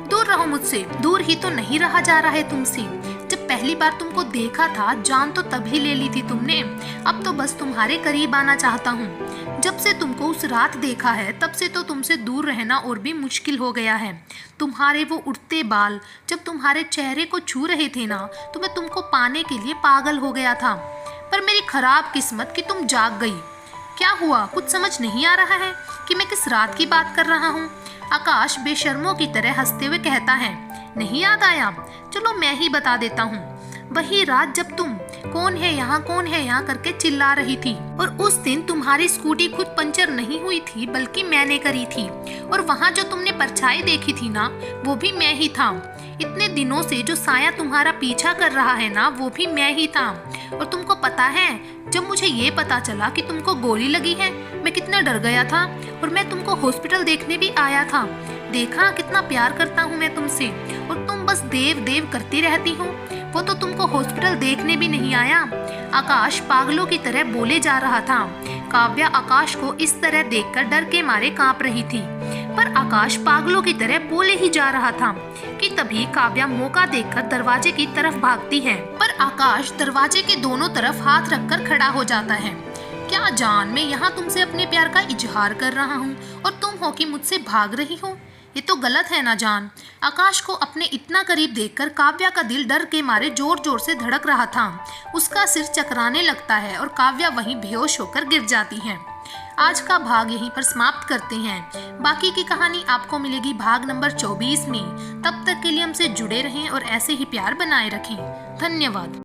दूर रहो मुझसे। दूर ही तो नहीं रहा जा रहा है तुमसे। जब पहली बार तुमको देखा था जान तो तभी ले ली थी तुमने। अब तो बस तुम्हारे करीब आना चाहता हूँ। जब से तुमको उस रात देखा है तब से तो तुमसे दूर रहना और भी मुश्किल हो गया है। तुम्हारे वो उड़ते बाल जब तुम्हारे चेहरे को छू रहे थे ना, तो मैं तुमको पाने के लिए पागल हो गया था। पर मेरी खराब किस्मत कि तुम जाग गई। क्या हुआ, कुछ समझ नहीं आ रहा है कि मैं किस रात की बात कर रहा हूँ? आकाश बेशर्मों की तरह हंसते हुए कहता है, नहीं याद आया? चलो मैं ही बता देता हूँ। वही रात जब तुम कौन है यहाँ करके चिल्ला रही थी, और उस दिन तुम्हारी स्कूटी खुद पंचर नहीं हुई थी बल्कि मैंने करी थी, और वहाँ जो तुमने परछाई देखी थी ना, वो भी मैं ही था। इतने दिनों से जो साया तुम्हारा पीछा कर रहा है ना, वो भी मैं ही था। और तुमको पता है, जब मुझे ये पता चला कि तुमको गोली लगी है, मैं कितना डर गया था और मैं तुमको हॉस्पिटल देखने भी आया था। देखा कितना प्यार करता हूँ मैं तुमसे, और तुम बस देव देव करती रहती हो। वो तो तुमको हॉस्पिटल देखने भी नहीं आया। आकाश पागलों की तरह बोले जा रहा था। काव्या आकाश को इस तरह देखकर डर के मारे कांप रही थी, पर आकाश पागलों की तरह बोले ही जा रहा था कि तभी काव्या मौका देखकर दरवाजे की तरफ भागती है। पर आकाश दरवाजे के दोनों तरफ हाथ रखकर खड़ा हो जाता है। क्या जान, मैं यहाँ तुमसे अपने प्यार का इजहार कर रहा हूँ और तुम हो कि मुझसे भाग रही हो? ये तो गलत है ना जान। आकाश को अपने इतना करीब देखकर काव्या का दिल डर के मारे जोर जोर से धड़क रहा था। उसका सिर चकराने लगता है और काव्या वहीं बेहोश होकर गिर जाती है। आज का भाग यहीं पर समाप्त करते हैं। बाकी की कहानी आपको मिलेगी भाग नंबर 24 में। तब तक के लिए हमसे जुड़े रहें और ऐसे ही प्यार बनाए रखें। धन्यवाद।